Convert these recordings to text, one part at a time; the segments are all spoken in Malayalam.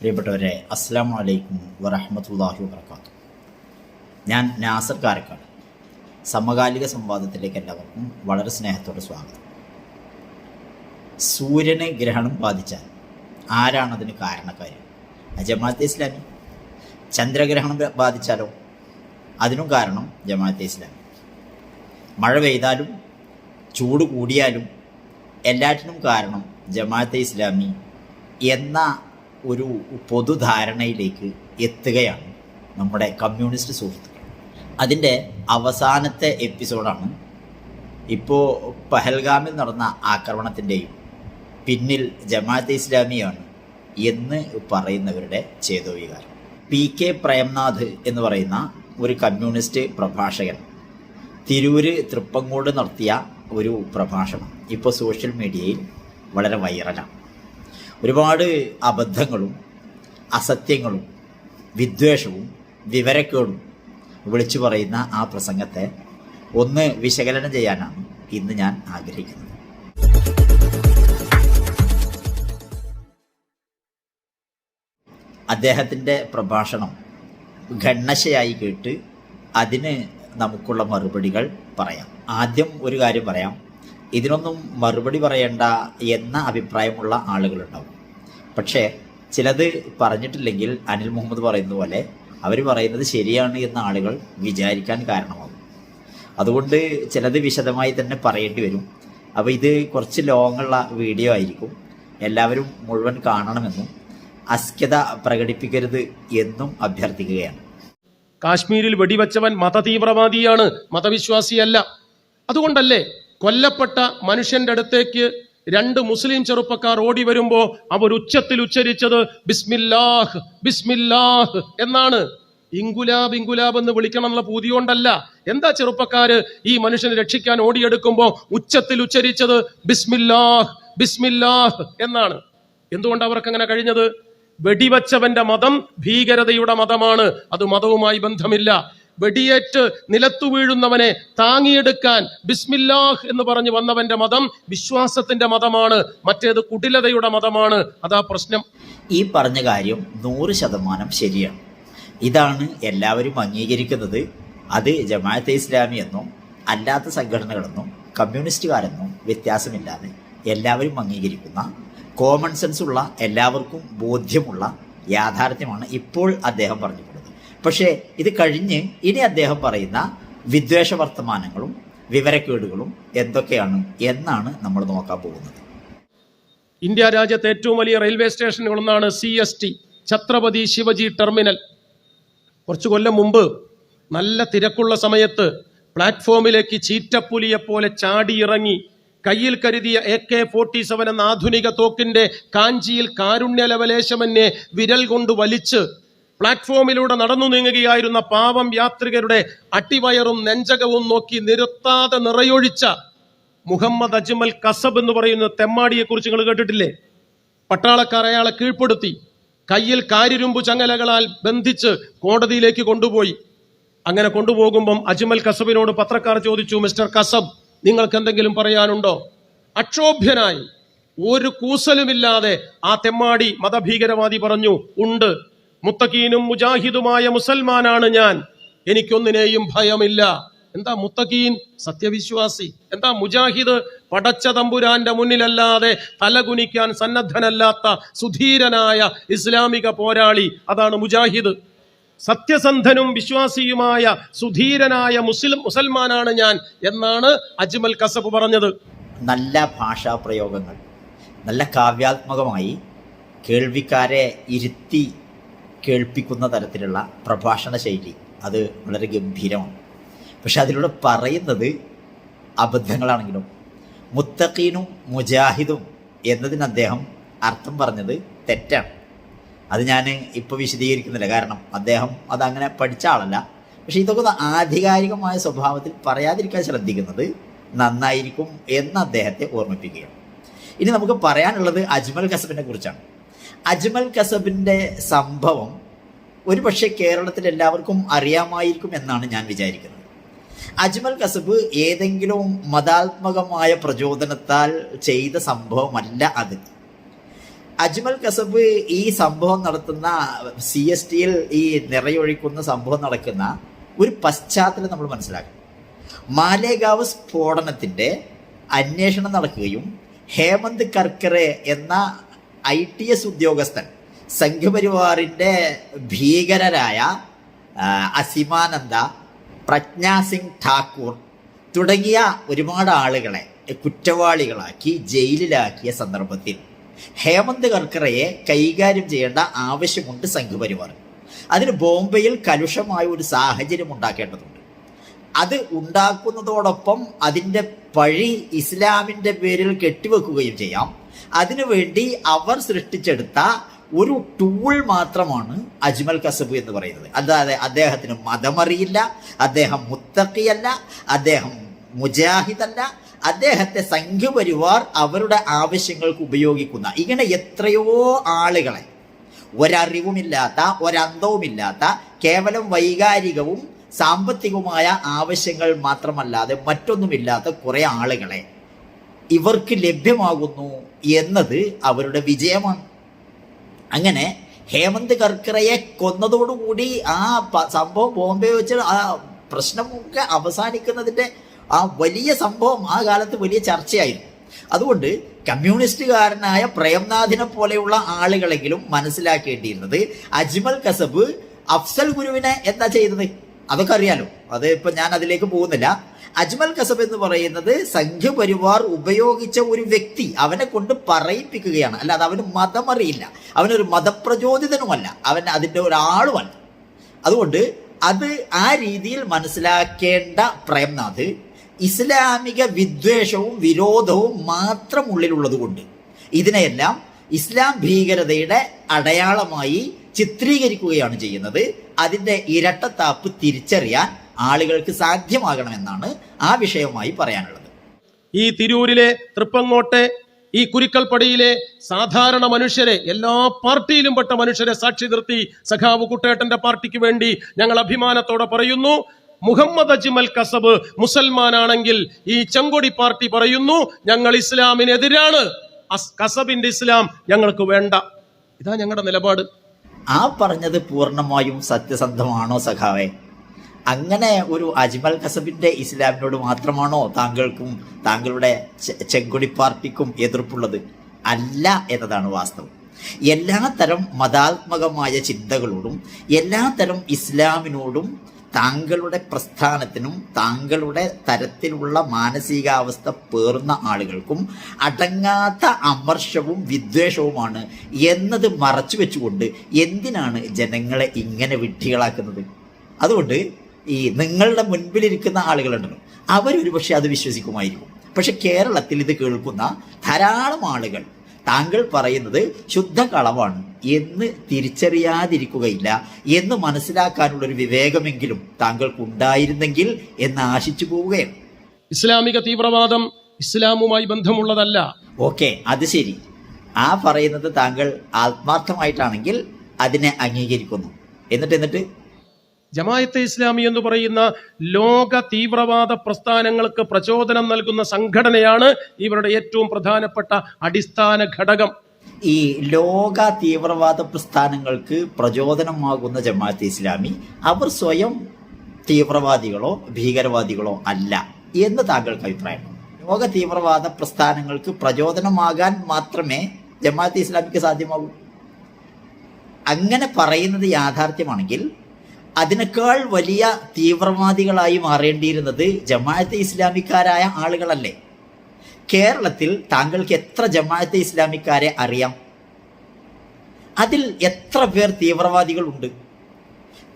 പ്രിയപ്പെട്ടവരെ, അസ്സലാമു അലൈക്കും വറഹ്മത്തുള്ളാഹി വബറകാതുഹു. ഞാൻ നാസർ കാരക്കാട്. സമകാലിക സംവാദത്തിലേക്ക് എല്ലാവർക്കും വളരെ സ്നേഹത്തോടെ സ്വാഗതം. സൂര്യനെ ഗ്രഹണം ബാധിച്ചാൽ ആരാണതിന് കാരണക്കാരൻ? ജമാഅത്തെ ഇസ്ലാമി. ചന്ദ്രഗ്രഹണം ബാധിച്ചാലോ? അതിനും കാരണം ജമാഅത്തെ ഇസ്ലാമി. മഴ പെയ്താലും ചൂട് കൂടിയാലും എല്ലാറ്റിനും കാരണം ജമാഅത്തെ ഇസ്ലാമി എന്ന ഒരു പൊതുധാരണയിലേക്ക് എത്തുകയാണ് നമ്മുടെ കമ്മ്യൂണിസ്റ്റ് സുഹൃത്തുക്കൾ. അതിൻ്റെ അവസാനത്തെ എപ്പിസോഡാണ് ഇപ്പോൾ പഹൽഗാമിൽ നടന്ന ആക്രമണത്തിൻ്റെയും പിന്നിൽ ജമാഅത്തെ ഇസ്ലാമിയാണ് എന്ന് പറയുന്നവരുടെ ചേതോവികാരം. പി.കെ. പ്രേംനാഥ് എന്ന് പറയുന്ന ഒരു കമ്മ്യൂണിസ്റ്റ് പ്രഭാഷകൻ തിരൂര് തൃപ്പങ്ങോട് നടത്തിയ ഒരു പ്രഭാഷണം ഇപ്പോൾ സോഷ്യൽ മീഡിയയിൽ വളരെ വൈറലാണ്. ഒരുപാട് അബദ്ധങ്ങളും അസത്യങ്ങളും വിദ്വേഷവും വിവരക്കേടും വിളിച്ചു പറയുന്ന ആ പ്രസംഗത്തെ ഒന്ന് വിശകലനം ചെയ്യാനാണ് ഇന്ന് ഞാൻ ആഗ്രഹിക്കുന്നത്. അദ്ദേഹത്തിൻ്റെ പ്രഭാഷണം ഘണ്ണശയായി കേട്ട് അതിന് നമുക്കുള്ള മറുപടികൾ പറയാം. ആദ്യം ഒരു കാര്യം പറയാം. ഇതിനൊന്നും മറുപടി പറയേണ്ട എന്ന അഭിപ്രായമുള്ള ആളുകളുണ്ടാവും. പക്ഷേ ചിലത് പറഞ്ഞിട്ടില്ലെങ്കിൽ അനിൽ മുഹമ്മദ് പറയുന്ന പോലെ അവർ പറയുന്നത് ശരിയാണ് എന്ന ആളുകൾ വിചാരിക്കാൻ കാരണമാകും. അതുകൊണ്ട് ചിലത് വിശദമായി തന്നെ പറയേണ്ടി വരും. അപ്പോൾ ഇത് കുറച്ച് ലോങ്ങുള്ള വീഡിയോ ആയിരിക്കും. എല്ലാവരും മുഴുവൻ കാണണമെന്നും അസ്ക്യത പ്രകടിപ്പിക്കരുത് എന്നും അഭ്യർത്ഥിക്കുകയാണ്. കാശ്മീരിൽ വെടിവെച്ചവൻ മതതീവ്രവാദിയാണ്, മതവിശ്വാസിയല്ല. അതുകൊണ്ടല്ലേ കൊല്ലപ്പെട്ട മനുഷ്യന്റെ അടുത്തേക്ക് രണ്ട് മുസ്ലിം ചെറുപ്പക്കാർ ഓടി വരുമ്പോ അവർ ഉച്ചത്തിൽ ഉച്ചരിച്ചത് ബിസ്മില്ലാഹ് ബിസ്മില്ലാഹ് എന്നാണ്. ഇങ്കുലാബ് ഇങ്കുലാബ് എന്ന് വിളിക്കണം എന്നുള്ള പൂതി കൊണ്ടല്ല. എന്താ ചെറുപ്പക്കാര് ഈ മനുഷ്യനെ രക്ഷിക്കാൻ ഓടിയെടുക്കുമ്പോ ഉച്ചത്തിൽ ഉച്ചരിച്ചത് ബിസ്മില്ലാഹ് ബിസ്മില്ലാഹ് എന്നാണ്. എന്തുകൊണ്ട് അവർക്ക് അങ്ങനെ കഴിഞ്ഞത്? വെടിവെച്ചവന്റെ മതം ഭീകരതയുടെ മതമാണ്. അത് മതവുമായി ബന്ധമില്ല. വെടിയേറ്റ് നിലത്തു വീഴുന്നവനെ താങ്ങിയെടുക്കാൻ ബിസ്മില്ലാഹ് എന്ന് പറഞ്ഞു വന്നവന്റെ മതം വിശ്വാസത്തിന്റെ മതമാണ്, മറ്റേത് കുടിലതയുടെ മതമാണ്. അതാ പ്രശ്നം. ഈ പറഞ്ഞ കാര്യം 100% ശരിയാണ്. ഇതാണ് എല്ലാവരും അംഗീകരിക്കുന്നത്. അത് ജമാഅത്തെ ഇസ്ലാമി എന്നും അല്ലാത്ത സംഘടനകളെന്നും കമ്മ്യൂണിസ്റ്റുകാരെന്നും വ്യത്യാസമില്ലാതെ എല്ലാവരും അംഗീകരിക്കുന്ന കോമൺ സെൻസ് ഉള്ള എല്ലാവർക്കും ബോധ്യമുള്ള യാഥാർത്ഥ്യമാണ് ഇപ്പോൾ അദ്ദേഹം പറഞ്ഞിട്ടുള്ളത്. പക്ഷേ ഇത് കഴിഞ്ഞ് ഇനി അദ്ദേഹം പറയുന്ന വിദ്വേഷ വർത്തമാനങ്ങളും വിവരക്കേടുകളും എന്തൊക്കെയാണ് എന്നാണ് നമ്മൾ നോക്കാൻ പോകുന്നത്. ഇന്ത്യ രാജ്യത്തെ ഏറ്റവും വലിയ റെയിൽവേ സ്റ്റേഷനുകളൊന്നാണ് CST, ഛത്രപതി ശിവജി ടെർമിനൽ. കുറച്ചു കൊല്ലം മുമ്പ് നല്ല തിരക്കുള്ള സമയത്ത് പ്ലാറ്റ്ഫോമിലേക്ക് ചീറ്റപ്പുലിയെപ്പോലെ ചാടിയിറങ്ങി കയ്യിൽ കരുതിയ AK-47 എന്ന ആധുനിക തോക്കിന്റെ കാഞ്ചിയിൽ കാരുണ്യലവലേശമന്യെ വിരൽ കൊണ്ട് വലിച്ച് പ്ലാറ്റ്ഫോമിലൂടെ നടന്നു നീങ്ങുകയായിരുന്ന പാവം യാത്രികരുടെ അട്ടിവയറും നെഞ്ചകവും നോക്കി നിർത്താതെ നിറയൊഴിച്ച മുഹമ്മദ് അജ്മൽ കസബ് എന്ന് പറയുന്ന തെമ്മാടിയെ കുറിച്ച് നിങ്ങൾ കേട്ടിട്ടില്ലേ? പട്ടാളക്കാർ അയാളെ കീഴ്പ്പെടുത്തി കയ്യിൽ കാരിരുമ്പു ചങ്ങലകളാൽ ബന്ധിച്ച് കോടതിയിലേക്ക് കൊണ്ടുപോയി. അങ്ങനെ കൊണ്ടുപോകുമ്പം അജ്മൽ കസബിനോട് പത്രക്കാർ ചോദിച്ചു, മിസ്റ്റർ കസബ്, നിങ്ങൾക്ക് എന്തെങ്കിലും പറയാനുണ്ടോ? അക്ഷോഭ്യനായി ഒരു കൂസലുമില്ലാതെ ആ തെമ്മാടി മതഭീകരവാദി പറഞ്ഞു, ഉണ്ട്, മുത്തഖീനും മുജാഹിദുമായ മുസൽമാനാണ് ഞാൻ, എനിക്കൊന്നിനെയും ഭയമില്ല. എന്താ മുത്തഖീൻ? സത്യവിശ്വാസി. എന്താ മുജാഹിദ്? പടച്ച തമ്പുരാന്റെ മുന്നിലല്ലാതെ തലകുനിക്കാൻ സന്നദ്ധനല്ലാത്ത സുധീരനായ ഇസ്ലാമിക പോരാളി. അതാണ് മുജാഹിദ്. സത്യസന്ധനും വിശ്വാസിയുമായ സുധീരനായ മുസൽമാനാണ് ഞാൻ എന്നാണ് അജ്മൽ കസബ് പറഞ്ഞത്. നല്ല ഭാഷാ പ്രയോഗങ്ങൾ, നല്ല കാവ്യാത്മകമായി കേൾവിക്കാരെ ഇരുത്തി കേൾപ്പിക്കുന്ന തരത്തിലുള്ള പ്രഭാഷണ ശൈലി, അത് വളരെ ഗംഭീരമാണ്. പക്ഷെ അതിലൂടെ പറയുന്നത് അബദ്ധങ്ങളാണെങ്കിലും മുത്തഖീനും മുജാഹിദും എന്നതിന് അദ്ദേഹം അർത്ഥം പറഞ്ഞത് തെറ്റാണ്. അത് ഞാൻ ഇപ്പോൾ വിശദീകരിക്കുന്നില്ല, കാരണം അദ്ദേഹം അതങ്ങനെ പഠിച്ച ആളല്ല. പക്ഷെ ഇതൊക്കെ ആധികാരികമായ സ്വഭാവത്തിൽ പറയാതിരിക്കാൻ ശ്രദ്ധിക്കുന്നത് നന്നായിരിക്കും എന്ന് അദ്ദേഹത്തെ ഓർമ്മിപ്പിക്കുകയാണ്. ഇനി നമുക്ക് പറയാനുള്ളത് അജ്മൽ കസബിനെ കുറിച്ചാണ്. അജ്മൽ കസബിൻ്റെ സംഭവം ഒരു പക്ഷേ കേരളത്തിൽ എല്ലാവർക്കും അറിയാമായിരിക്കും എന്നാണ് ഞാൻ വിചാരിക്കുന്നത്. അജ്മൽ കസബ് ഏതെങ്കിലും മതാത്മകമായ പ്രചോദനത്താൽ ചെയ്ത സംഭവമല്ല അത്. അജ്മൽ കസബ് ഈ സംഭവം നടത്തുന്ന CSTയിൽ ഈ നിറയൊഴിക്കുന്ന സംഭവം നടക്കുന്ന ഒരു പശ്ചാത്തലം നമ്മൾ മനസ്സിലാക്കണം. മാലേഗാവ് സ്ഫോടനത്തിൻ്റെ അന്വേഷണം നടക്കുകയും ഹേമന്ത് കർക്കറെ എന്ന ITS ഉദ്യോഗസ്ഥൻ സംഘപരിവാറിൻ്റെ ഭീകരരായ അസിമാനന്ദ, പ്രജ്ഞാ സിംഗ് ഠാക്കൂർ തുടങ്ങിയ ഒരുപാട് ആളുകളെ കുറ്റവാളികളാക്കി ജയിലിലാക്കിയ സന്ദർഭത്തിൽ ഹേമന്ത് കർക്കറയെ കൈകാര്യം ചെയ്യേണ്ട ആവശ്യമുണ്ട് സംഘപരിവാർ. അതിന് ബോംബെയിൽ കലുഷമായ ഒരു സാഹചര്യം ഉണ്ടാക്കേണ്ടതുണ്ട്. അത് ഉണ്ടാക്കുന്നതോടൊപ്പം അതിൻ്റെ പഴി ഇസ്ലാമിൻ്റെ പേരിൽ കെട്ടിവെക്കുകയും ചെയ്യാം. അതിനുവേണ്ടി അവർ സൃഷ്ടിച്ചെടുത്ത ഒരു ടൂൾ മാത്രമാണ് അജ്മൽ കസബ് എന്ന് പറയുന്നത്. അതായത് അദ്ദേഹത്തിന് മതമറിയില്ല, അദ്ദേഹം മുത്തഖിയല്ല, അദ്ദേഹം മുജാഹിദല്ല, അദ്ദേഹത്തെ സംഘപരിവാർ അവരുടെ ആവശ്യങ്ങൾക്ക് ഉപയോഗിക്കുന്ന ഇങ്ങനെ എത്രയോ ആളുകളെ, ഒരറിവുമില്ലാത്ത ഒരന്തവുമില്ലാത്ത കേവലം വൈകാരികവും സാമ്പത്തികവുമായ ആവശ്യങ്ങൾ മാത്രമല്ലാതെ മറ്റൊന്നുമില്ലാത്ത കുറേ ആളുകളെ ഇവർക്ക് ലഭ്യമാകുന്നു എന്നത് അവരുടെ വിജയമാണ്. അങ്ങനെ ഹേമന്ത് കർക്കറയെ കൊന്നതോടുകൂടി ആ സംഭവം ബോംബെ വെച്ച് ആ പ്രശ്നമൊക്കെ അവസാനിക്കുന്നതിൻ്റെ ആ വലിയ സംഭവം ആ കാലത്ത് വലിയ ചർച്ചയായിരുന്നു. അതുകൊണ്ട് കമ്മ്യൂണിസ്റ്റുകാരനായ പ്രേംനാഥിനെ പോലെയുള്ള ആളുകളെങ്കിലും മനസ്സിലാക്കേണ്ടിയിരുന്നത് അജ്മൽ കസബ് അഫ്സൽ ഗുരുവിനെ എന്താ ചെയ്തത് അതൊക്കെ അറിയാലോ. അത് ഇപ്പം ഞാൻ അതിലേക്ക് പോകുന്നില്ല. അജ്മൽ കസബ് എന്ന് പറയുന്നത് സംഘപരിവാർ ഉപയോഗിച്ച ഒരു വ്യക്തി, അവനെ കൊണ്ട് പറയിപ്പിക്കുകയാണ്. അല്ലാതെ അവന് മതമറിയില്ല, അവനൊരു മതപ്രചോദിതനുമല്ല, അവൻ അതിൻ്റെ ഒരാളുമല്ല. അതുകൊണ്ട് അത് ആ രീതിയിൽ മനസ്സിലാക്കേണ്ട പ്രേംനാഥ് ഇസ്ലാമിക വിദ്വേഷവും വിരോധവും മാത്രം ഉള്ളിലുള്ളത് കൊണ്ട് ഇതിനെയെല്ലാം ഇസ്ലാം ഭീകരതയുടെ അടയാളമായി ചിത്രീകരിക്കുകയാണ് ചെയ്യുന്നത്. അതിൻ്റെ ഇരട്ടത്താപ്പ് തിരിച്ചറിയാൻ ആളുകൾക്ക് സാധ്യമാകണമെന്നാണ് ആ വിഷയവുമായി പറയാനുള്ളത്. ഈ തിരൂരിലെ തൃപ്പങ്ങോട്ടെ ഈ കുരിക്കൽപ്പടിയിലെ സാധാരണ മനുഷ്യരെ, എല്ലാ പാർട്ടിയിലും പെട്ട മനുഷ്യരെ സാക്ഷി നിർത്തി സഖാവ് കുട്ടേട്ടന്റെ പാർട്ടിക്ക് വേണ്ടി ഞങ്ങൾ അഭിമാനത്തോടെ പറയുന്നു, മുഹമ്മദ് അജ്മൽ കസബ് മുസൽമാനാണെങ്കിൽ ഈ ചെങ്കൊടി പാർട്ടി പറയുന്നു ഞങ്ങൾ ഇസ്ലാമിനെതിരാണ്, കസബിന്റെ ഇസ്ലാം ഞങ്ങൾക്ക് വേണ്ട. ഇതാ ഞങ്ങളുടെ നിലപാട്. ആ പറഞ്ഞത് പൂർണ്ണമായും സത്യസന്ധമാണോ സഖാവേ? അങ്ങനെ ഒരു അജ്മൽ കസബിന്റെ ഇസ്ലാമിനോട് മാത്രമാണോ താങ്കൾക്കും താങ്കളുടെ ചെങ്കൊടി പാർട്ടിക്കും എതിർപ്പുള്ളത്? അല്ല എന്നതാണ് വാസ്തവം. എല്ലാ തരം മതാത്മകമായ ചിന്തകളോടും എല്ലാ തരം ഇസ്ലാമിനോടും താങ്കളുടെ പ്രസ്ഥാനത്തിനും താങ്കളുടെ തരത്തിലുള്ള മാനസികാവസ്ഥ പേറുന്ന ആളുകൾക്കും അടങ്ങാത്ത അമർഷവും വിദ്വേഷവുമാണ് എന്നത് മറച്ചു വെച്ചുകൊണ്ട് എന്തിനാണ് ജനങ്ങളെ ഇങ്ങനെ വിഡ്ഢികളാക്കുന്നത്? അതുകൊണ്ട് ഈ നിങ്ങളുടെ മുൻപിലിരിക്കുന്ന ആളുകളുണ്ടല്ലോ, അവരൊരു പക്ഷെ അത് വിശ്വസിക്കുമായിരിക്കും. പക്ഷെ കേരളത്തിൽ ഇത് കേൾക്കുന്ന ധാരാളം ആളുകൾ താങ്കൾ പറയുന്നത് ശുദ്ധ കളവാണ് എന്ന് തിരിച്ചറിയാതിരിക്കുകയില്ല എന്ന് മനസ്സിലാക്കാനുള്ളൊരു വിവേകമെങ്കിലും താങ്കൾക്ക് ഉണ്ടായിരുന്നെങ്കിൽ എന്ന് ആശിച്ചു പോവുകയാണ്. ഇസ്ലാമിക തീവ്രവാദം ഇസ്ലാമുമായി ബന്ധമുള്ളതല്ല. ഓക്കെ, അത് ശരി. ആ പറയുന്നത് താങ്കൾ ആത്മാർത്ഥമായിട്ടാണെങ്കിൽ അതിനെ അംഗീകരിക്കുന്നു. എന്നിട്ട് ജമാഅത്തെ ഇസ്ലാമി എന്ന് പറയുന്ന ലോക തീവ്രവാദ പ്രസ്ഥാനങ്ങൾക്ക് പ്രചോദനം നൽകുന്ന സംഘടനയാണ് ഇവരുടെ ഏറ്റവും പ്രധാനപ്പെട്ട അടിസ്ഥാന ഘടകം. ഈ ലോക തീവ്രവാദ പ്രസ്ഥാനങ്ങൾക്ക് പ്രചോദനമാകുന്ന ജമാഅത്തെ ഇസ്ലാമി അവർ സ്വയം തീവ്രവാദികളോ ഭീകരവാദികളോ അല്ല എന്ന് താങ്കൾക്ക് അഭിപ്രായമാണ്. ലോക തീവ്രവാദ പ്രസ്ഥാനങ്ങൾക്ക് പ്രചോദനമാകാൻ മാത്രമേ ജമാഅത്തെ ഇസ്ലാമിക്ക് സാധ്യമാകൂ. അങ്ങനെ പറയുന്നത് യാഥാർത്ഥ്യമാണെങ്കിൽ അതിനേക്കാൾ വലിയ തീവ്രവാദികളായി മാറേണ്ടിയിരുന്നത് ജമാഅത്തെ ഇസ്ലാമിക്കാരായ ആളുകളല്ലേ? കേരളത്തിൽ താങ്കൾക്ക് എത്ര ജമാഅത്തെ ഇസ്ലാമിക്കാരെ അറിയാം? അതിൽ എത്ര പേർ തീവ്രവാദികളുണ്ട്?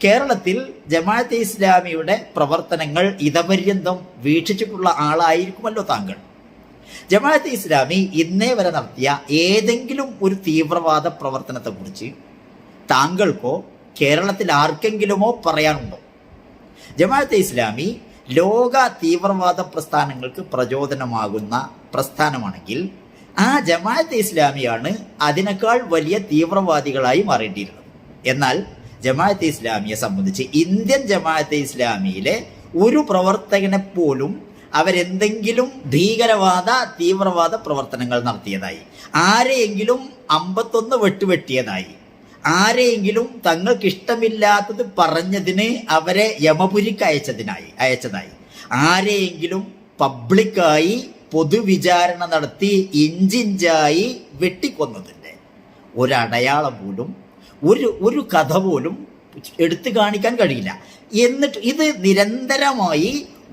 കേരളത്തിൽ ജമാഅത്തെ ഇസ്ലാമിയുടെ പ്രവർത്തനങ്ങൾ ഇതപര്യന്തം വീക്ഷിച്ചിട്ടുള്ള ആളായിരിക്കുമല്ലോ താങ്കൾ. ജമാഅത്തെ ഇസ്ലാമി ഇന്നേ വരെ നടത്തിയ ഏതെങ്കിലും ഒരു തീവ്രവാദ പ്രവർത്തനത്തെക്കുറിച്ച് താങ്കൾക്കോ കേരളത്തിൽ ആർക്കെങ്കിലുമോ പറയാനുണ്ടോ? ജമാഅത്തെ ഇസ്ലാമി ലോക തീവ്രവാദ പ്രസ്ഥാനങ്ങൾക്ക് പ്രചോദനമാകുന്ന പ്രസ്ഥാനമാണെങ്കിൽ ആ ജമാഅത്തെ ഇസ്ലാമിയാണ് അതിനേക്കാൾ വലിയ തീവ്രവാദികളായി മാറേണ്ടിയിരുന്നത്. എന്നാൽ ജമാഅത്തെ ഇസ്ലാമിയെ സംബന്ധിച്ച് ഇന്ത്യൻ ജമാഅത്തെ ഇസ്ലാമിയിലെ ഒരു പ്രവർത്തകനെ പോലും അവരെന്തെങ്കിലും ഭീകരവാദ തീവ്രവാദ പ്രവർത്തനങ്ങൾ നടത്തിയതായി, ആരെയെങ്കിലും 51 വെട്ടുവെട്ടിയതായി, ആരെയെങ്കിലും തങ്ങൾക്ക് ഇഷ്ടമില്ലാത്തത് പറഞ്ഞതിന് അവരെ യമപുരിക്ക് അയച്ചതായി, ആരെയെങ്കിലും പബ്ലിക്കായി പൊതുവിചാരണ നടത്തി ഇഞ്ചിഞ്ചായി വെട്ടിക്കൊന്നതിൻ്റെ ഒരടയാളം പോലും ഒരു കഥ പോലും എടുത്തു കാണിക്കാൻ കഴിയില്ല. എന്നിട്ട് ഇത് നിരന്തരമായി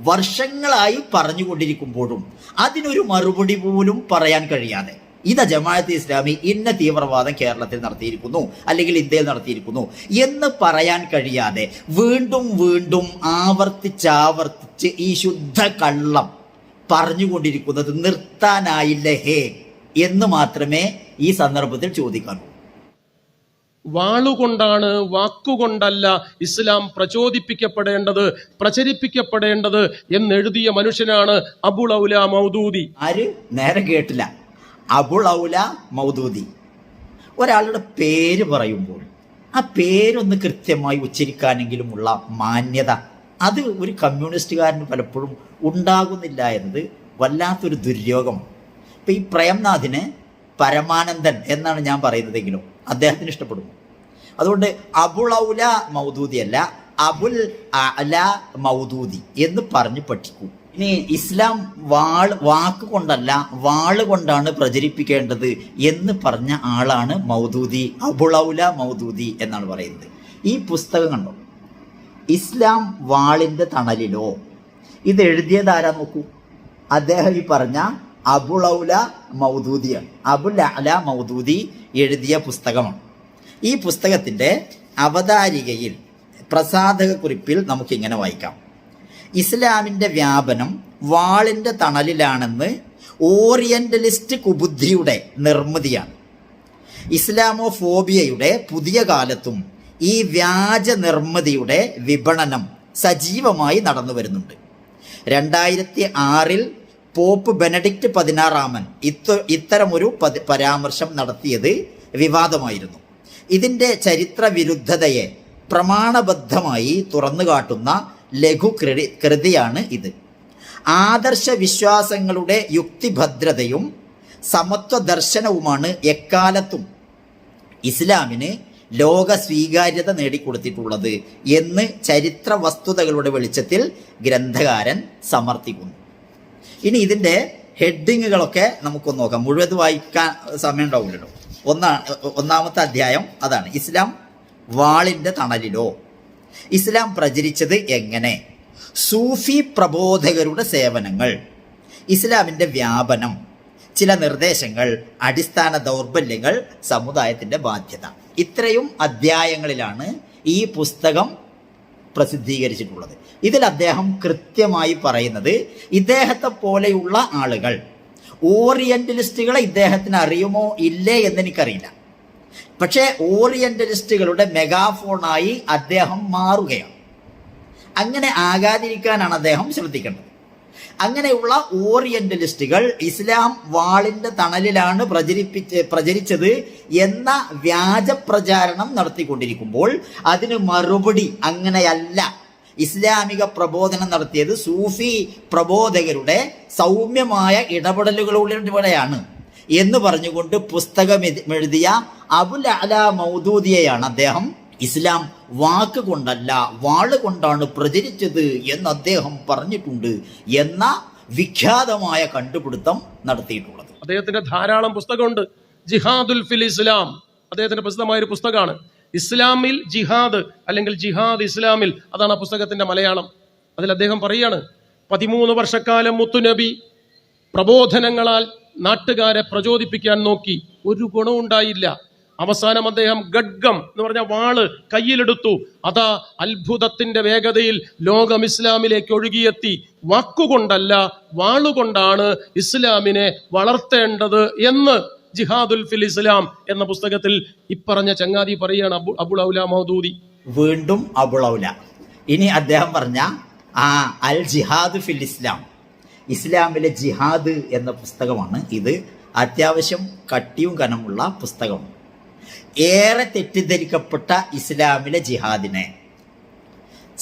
വർഷങ്ങളായി പറഞ്ഞുകൊണ്ടിരിക്കുമ്പോഴും അതിനൊരു മറുപടി പോലും പറയാൻ കഴിയാതെ ഇതാ ജമാഅത്തെ ഇസ്ലാമി ഇന്ന തീവ്രവാദം കേരളത്തിൽ നടത്തിയിരിക്കുന്നു അല്ലെങ്കിൽ ഇന്ത്യയിൽ നടത്തിയിരിക്കുന്നു എന്ന് പറയാൻ കഴിയാതെ വീണ്ടും വീണ്ടും ആവർത്തിച്ച് ഈ ശുദ്ധ കള്ളം പറഞ്ഞുകൊണ്ടിരിക്കുന്നത് നിർത്താനായില്ലേ ഹേ എന്ന് മാത്രമേ ഈ സന്ദർഭത്തിൽ ചോദിക്കാനുള്ളൂ. വാളുകൊണ്ടാണ്, വാക്കുകൊണ്ടല്ല ഇസ്ലാം പ്രചോദിപ്പിക്കപ്പെടേണ്ടത്, പ്രചരിപ്പിക്കപ്പെടേണ്ടത് എന്നെഴുതിയ മനുഷ്യനാണ് അബുൽ ഔല മൗദൂദി. ആര്? നേരെ കേട്ടില്ല. അബുൽ ഔല മൗദൂദി. ഒരാളുടെ പേര് പറയുമ്പോൾ ആ പേരൊന്ന് കൃത്യമായി ഉച്ചരിക്കാനെങ്കിലുമുള്ള മാന്യത അത് ഒരു കമ്മ്യൂണിസ്റ്റുകാരന് പലപ്പോഴും ഉണ്ടാകുന്നില്ല എന്നത് വല്ലാത്തൊരു ദുര്യോഗമാണ്. ഇപ്പം ഈ പ്രേംനാഥിന് പരമാനന്ദൻ എന്നാണ് ഞാൻ പറയുന്നതെങ്കിലും അദ്ദേഹത്തിന് ഇഷ്ടപ്പെടുന്നു. അതുകൊണ്ട് അബുൽ ഔല മൗദൂദി അല്ല, അബുൽ അല മൗദൂദി എന്ന് പറഞ്ഞ് പഠിക്കൂ. ഇനി ഇസ്ലാം വാക്ക് കൊണ്ടല്ല വാള് കൊണ്ടാണ് പ്രചരിപ്പിക്കേണ്ടത് എന്ന് പറഞ്ഞ ആളാണ് മൗദൂദി, അബുൽ ഔല മൗദൂദി എന്നാണ് പറയുന്നത്. ഈ പുസ്തകം കണ്ടോ, ഇസ്ലാം വാളിൻ്റെ തണലിലോ, ഇത് എഴുതിയതാരാ നോക്കൂ, അദ്ദേഹം ഈ പറഞ്ഞ അബുൽ ഔല മൗദൂദിയാണ്. അബുൽ അല മൗദൂദി എഴുതിയ പുസ്തകമാണ്. ഈ പുസ്തകത്തിൻ്റെ അവതാരികയിൽ പ്രസാധക കുറിപ്പിൽ നമുക്കിങ്ങനെ വായിക്കാം: ഇസ്ലാമിൻ്റെ വ്യാപനം വാളിൻ്റെ തണലിലാണെന്ന് ഓറിയൻ്റലിസ്റ്റ് കുബുദ്ധിയുടെ നിർമ്മിതിയാണ്. ഇസ്ലാമോഫോബിയയുടെ പുതിയ കാലത്തും ഈ വ്യാജ നിർമ്മിതിയുടെ വിപണനം സജീവമായി നടന്നു വരുന്നുണ്ട്. 2006 പോപ്പ് ബെനഡിക്റ്റ് 16 ഇത്തരമൊരു പരാമർശം നടത്തിയത് വിവാദമായിരുന്നു. ഇതിൻ്റെ ചരിത്ര വിരുദ്ധതയെ പ്രമാണബദ്ധമായി തുറന്നുകാട്ടുന്ന ലഘു കൃതിയാണ് ഇത്. ആദർശ വിശ്വാസങ്ങളുടെ യുക്തിഭദ്രതയും സമത്വ ദർശനവുമാണ് എക്കാലത്തും ഇസ്ലാമിന് ലോക സ്വീകാര്യത നേടിക്കൊടുത്തിട്ടുള്ളത് എന്ന് ചരിത്ര വസ്തുതകളുടെ വെളിച്ചത്തിൽ ഗ്രന്ഥകാരൻ സമർത്ഥിക്കുന്നു. ഇനി ഇതിൻ്റെ ഹെഡിങ്ങുകളൊക്കെ നമുക്കൊന്ന് നോക്കാം. മുഴുവൻ വായിക്കാൻ സമയം ഉണ്ടാവില്ലല്ലോ. ഒന്നാമത്തെ അധ്യായം അതാണ്, ഇസ്ലാം വാളിൻ്റെ തണലിലോ. ഇസ്ലാം പ്രചരിച്ചത് എങ്ങനെ? സൂഫി പ്രബോധകരുടെ സേവനങ്ങൾ, ഇസ്ലാമിൻ്റെ വ്യാപനം, ചില നിർദ്ദേശങ്ങൾ, അടിസ്ഥാന ദൗർബല്യങ്ങൾ, സമുദായത്തിൻ്റെ ബാധ്യത. ഇത്രയും അധ്യായങ്ങളിലാണ് ഈ പുസ്തകം പ്രസിദ്ധീകരിച്ചിട്ടുള്ളത്. ഇതിൽ അദ്ദേഹം കൃത്യമായി പറയുന്നത് ഇദ്ദേഹത്തെ പോലെയുള്ള ആളുകൾ, ഓറിയൻ്റലിസ്റ്റുകളെ ഇദ്ദേഹത്തിന് അറിയുമോ ഇല്ലേ എന്നെനിക്കറിയില്ല, പക്ഷേ ഓറിയൻ്റലിസ്റ്റുകളുടെ മെഗാഫോണായി അദ്ദേഹം മാറുകയാണ്. അങ്ങനെ ആകാതിരിക്കാനാണ് അദ്ദേഹം ശ്രദ്ധിക്കേണ്ടത്. അങ്ങനെയുള്ള ഓറിയൻ്റലിസ്റ്റുകൾ ഇസ്ലാം വാളിൻ്റെ തണലിലാണ് പ്രചരിച്ചത് എന്ന വ്യാജ പ്രചാരണം നടത്തിക്കൊണ്ടിരിക്കുമ്പോൾ അതിന് മറുപടി അങ്ങനെയല്ല, ഇസ്ലാമിക പ്രബോധനം നടത്തിയത് സൂഫി പ്രബോധകരുടെ സൗമ്യമായ ഇടപെടലുകളിലൂടെയാണ് എന്ന് പറഞ്ഞുകൊണ്ട് പുസ്തകം എഴുതിയ അബുൽ അല മൗദൂദിയെയാണ് അദ്ദേഹം ഇസ്ലാം വാക്ക് കൊണ്ടല്ല വാള് കൊണ്ടാണ് പ്രചരിച്ചത് എന്ന് അദ്ദേഹം പറഞ്ഞിട്ടുണ്ട് എന്ന വിഖ്യാതമായ കണ്ടുപിടുത്തം നടത്തിയിട്ടുള്ളത്. അദ്ദേഹത്തിന്റെ ധാരാളം പുസ്തകമുണ്ട്. ജിഹാദുൽ ഫിൽ ഇസ്ലാം അദ്ദേഹത്തിന്റെ പ്രസിദ്ധമായ ഒരു പുസ്തകമാണ്. ഇസ്ലാമിൽ ജിഹാദ് അല്ലെങ്കിൽ ജിഹാദ് ഇസ്ലാമിൽ, അതാണ് ആ പുസ്തകത്തിന്റെ മലയാളം. അതിൽ അദ്ദേഹം പറയാണ്, 13 വർഷക്കാലം മുത്തുനബി പ്രബോധനങ്ങളാൽ നാട്ടുകാരെ പ്രചോദിപ്പിക്കാൻ നോക്കി, ഒരു ഗുണവും ഉണ്ടായില്ല. അവസാനം അദ്ദേഹം ഗഡ്ഗം എന്ന് പറഞ്ഞ വാള് കയ്യിലെടുത്തു. അതാ അത്ഭുതത്തിന്റെ വേഗതയിൽ ലോകം ഇസ്ലാമിലേക്ക് ഒഴുകിയെത്തി. വാക്കുകൊണ്ടല്ല വാളുകൊണ്ടാണ് ഇസ്ലാമിനെ വളർത്തേണ്ടത് എന്ന് ജിഹാദുൽ ഫിൽ ഇസ്ലാം എന്ന പുസ്തകത്തിൽ ഇപ്പറഞ്ഞ ചങ്ങാതി പറയാണ് അബുൽ ഔല മൗദൂദി. വീണ്ടും അബുൽ ഔല. ഇനി അദ്ദേഹം പറഞ്ഞ അൽ ജിഹാദ് ഫിൽ ഇസ്ലാം, ഇസ്ലാമിലെ ജിഹാദ് എന്ന പുസ്തകമാണ് ഇത്. അത്യാവശ്യം കട്ടിയും കനമുള്ള പുസ്തകമാണ്. ഏറെ തെറ്റിദ്ധരിക്കപ്പെട്ട ഇസ്ലാമിലെ ജിഹാദിനെ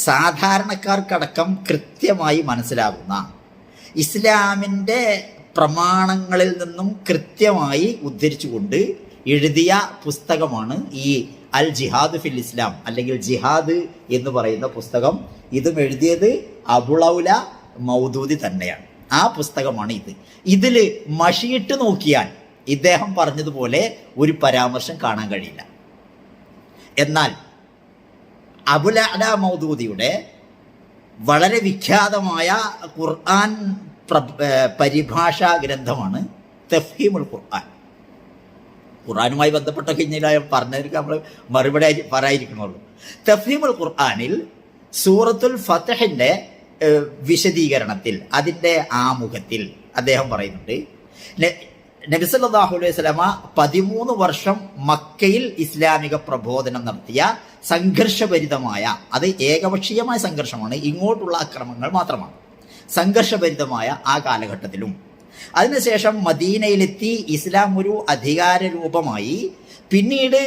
സാധാരണക്കാർക്കടക്കം കൃത്യമായി മനസ്സിലാകുന്ന, ഇസ്ലാമിൻ്റെ പ്രമാണങ്ങളിൽ നിന്നും കൃത്യമായി ഉദ്ധരിച്ചുകൊണ്ട് എഴുതിയ പുസ്തകമാണ് ഈ അൽ ജിഹാദ് ഫിൽ ഇസ്ലാം, അല്ലെങ്കിൽ ജിഹാദ് എന്ന് പറയുന്ന പുസ്തകം. ഇതും എഴുതിയത് അബുളൗല മൗദൂദി തന്നെയാണ്. ആ പുസ്തകമാണ് ഇത്. ഇതിൽ മഷിയിട്ട് നോക്കിയാൽ ഇദ്ദേഹം പറഞ്ഞതുപോലെ ഒരു പരാമർശം കാണാൻ കഴിയില്ല. എന്നാൽ അബുലഅല മൗദൂദിയുടെ വളരെ വിഖ്യാതമായ ഖുർആൻ പരിഭാഷാ ഗ്രന്ഥമാണ് തഫ്ഹീമുൽ ഖുർആൻ. ഖുർആനുമായി ബന്ധപ്പെട്ട കഴിഞ്ഞാൽ പറഞ്ഞവർക്ക് നമ്മൾ മറുപടി പറയാതിരിക്കണമല്ലോ. തഫ്ഹീമുൽ ഖുർആനിൽ സൂറത്തുൽ ഫത്ഹിന്റെ വിശദീകരണത്തിൽ, അതിൻ്റെ ആമുഖത്തിൽ അദ്ദേഹം പറയുന്നുണ്ട്, നബി സല്ലല്ലാഹു അലൈഹി വസല്ലമ 13 വർഷം മക്കയിൽ ഇസ്ലാമിക പ്രബോധനം നടത്തിയ സംഘർഷഭരിതമായ, അത് ഏകപക്ഷീയമായ സംഘർഷമാണ്, ഇങ്ങോട്ടുള്ള അക്രമങ്ങൾ മാത്രമാണ്, സംഘർഷഭരിതമായ ആ കാലഘട്ടത്തിലും അതിനുശേഷം മദീനയിലെത്തി ഇസ്ലാം ഒരു അധികാര രൂപമായി. പിന്നീട്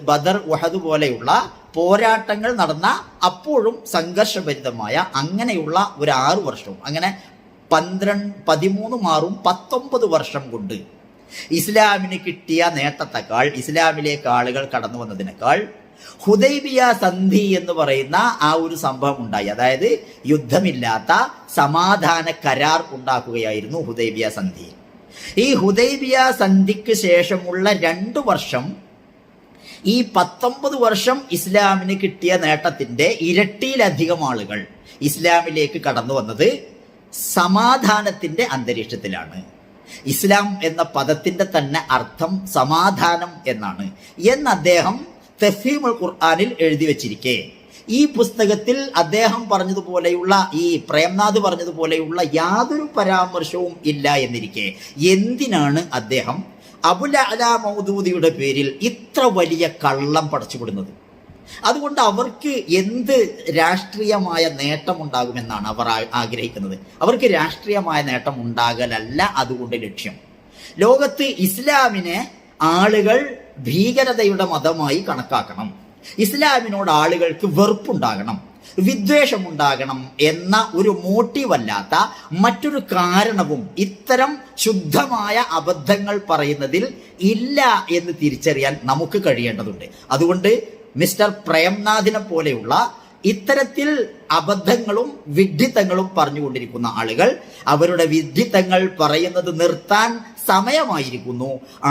ബദർ ഉഹദ് പോലെയുള്ള പോരാട്ടങ്ങൾ നടന്ന, അപ്പോഴും സംഘർഷഭരിതമായ അങ്ങനെയുള്ള ഒരു 6 വർഷവും, അങ്ങനെ 13 മാറും 19 വർഷം കൊണ്ട് ഇസ്ലാമിന് കിട്ടിയ നേട്ടത്തെക്കാൾ, ഇസ്ലാമിലേക്ക് ആളുകൾ കടന്നു വന്നതിനേക്കാൾ ഹുദൈബിയ സന്ധി എന്ന് പറയുന്ന ആ ഒരു സംഭവം ഉണ്ടായി. അതായത് യുദ്ധമില്ലാത്ത സമാധാന കരാർ ഉണ്ടാക്കുകയായിരുന്നു ഹുദൈബിയ സന്ധി. ഈ ഹുദൈബിയ സന്ധിക്ക് ശേഷമുള്ള 2 വർഷം, ഈ 19 വർഷം ഇസ്ലാമിന് കിട്ടിയ നേട്ടത്തിന്റെ ഇരട്ടിയിലധികം ആളുകൾ ഇസ്ലാമിലേക്ക് കടന്നു വന്നത് സമാധാനത്തിന്റെ അന്തരീക്ഷത്തിലാണ്. ഇസ്ലാം എന്ന പദത്തിന്റെ തന്നെ അർത്ഥം സമാധാനം എന്നാണ് എന്ന് അദ്ദേഹം തഫ്ഹീമുൽ ഖുർആനിൽ എഴുതി വച്ചിരിക്കെ, ഈ പുസ്തകത്തിൽ അദ്ദേഹം പറഞ്ഞതുപോലെയുള്ള, ഈ പ്രേംനാഥ് പറഞ്ഞതുപോലെയുള്ള യാതൊരു പരാമർശവും ഇല്ല എന്നിരിക്കെ എന്തിനാണ് അദ്ദേഹം അബുലഅല മൗദൂദിയുടെ പേരിൽ ഇത്ര വലിയ കള്ളം പടച്ചുവിടുന്നത്? അതുകൊണ്ട് അവർക്ക് എന്ത് രാഷ്ട്രീയമായ നേട്ടമുണ്ടാകുമെന്നാണ് അവർ ആഗ്രഹിക്കുന്നത്? അവർക്ക് രാഷ്ട്രീയമായ നേട്ടം ഉണ്ടാകലല്ല അതുകൊണ്ട് ലക്ഷ്യം. ലോകത്ത് ഇസ്ലാമിനെ ആളുകൾ ഭീകരതയുടെ മതമായി കണക്കാക്കണം, ഇസ്ലാമിനോട് ആളുകൾക്ക് വെറുപ്പുണ്ടാകണം, വിദ്വേഷമുണ്ടാകണം എന്ന ഒരു മോട്ടീവല്ലാത്ത മറ്റൊരു കാരണവും ഇത്തരം ശുദ്ധമായ അബദ്ധങ്ങൾ പറയുന്നതിൽ ഇല്ല എന്ന് തിരിച്ചറിയാൻ നമുക്ക് കഴിയേണ്ടതുണ്ട്. അതുകൊണ്ട് മിസ്റ്റർ പ്രേംനാഥിനെ പോലെയുള്ള ഇത്തരത്തിൽ അബദ്ധങ്ങളും വിഡ്ഢിത്തങ്ങളും പറഞ്ഞുകൊണ്ടിരിക്കുന്ന ആളുകൾ അവരുടെ വിഡ്ഢിത്തങ്ങൾ പറയുന്നത് നിർത്താൻ സമയമായിരിക്കുന്നു.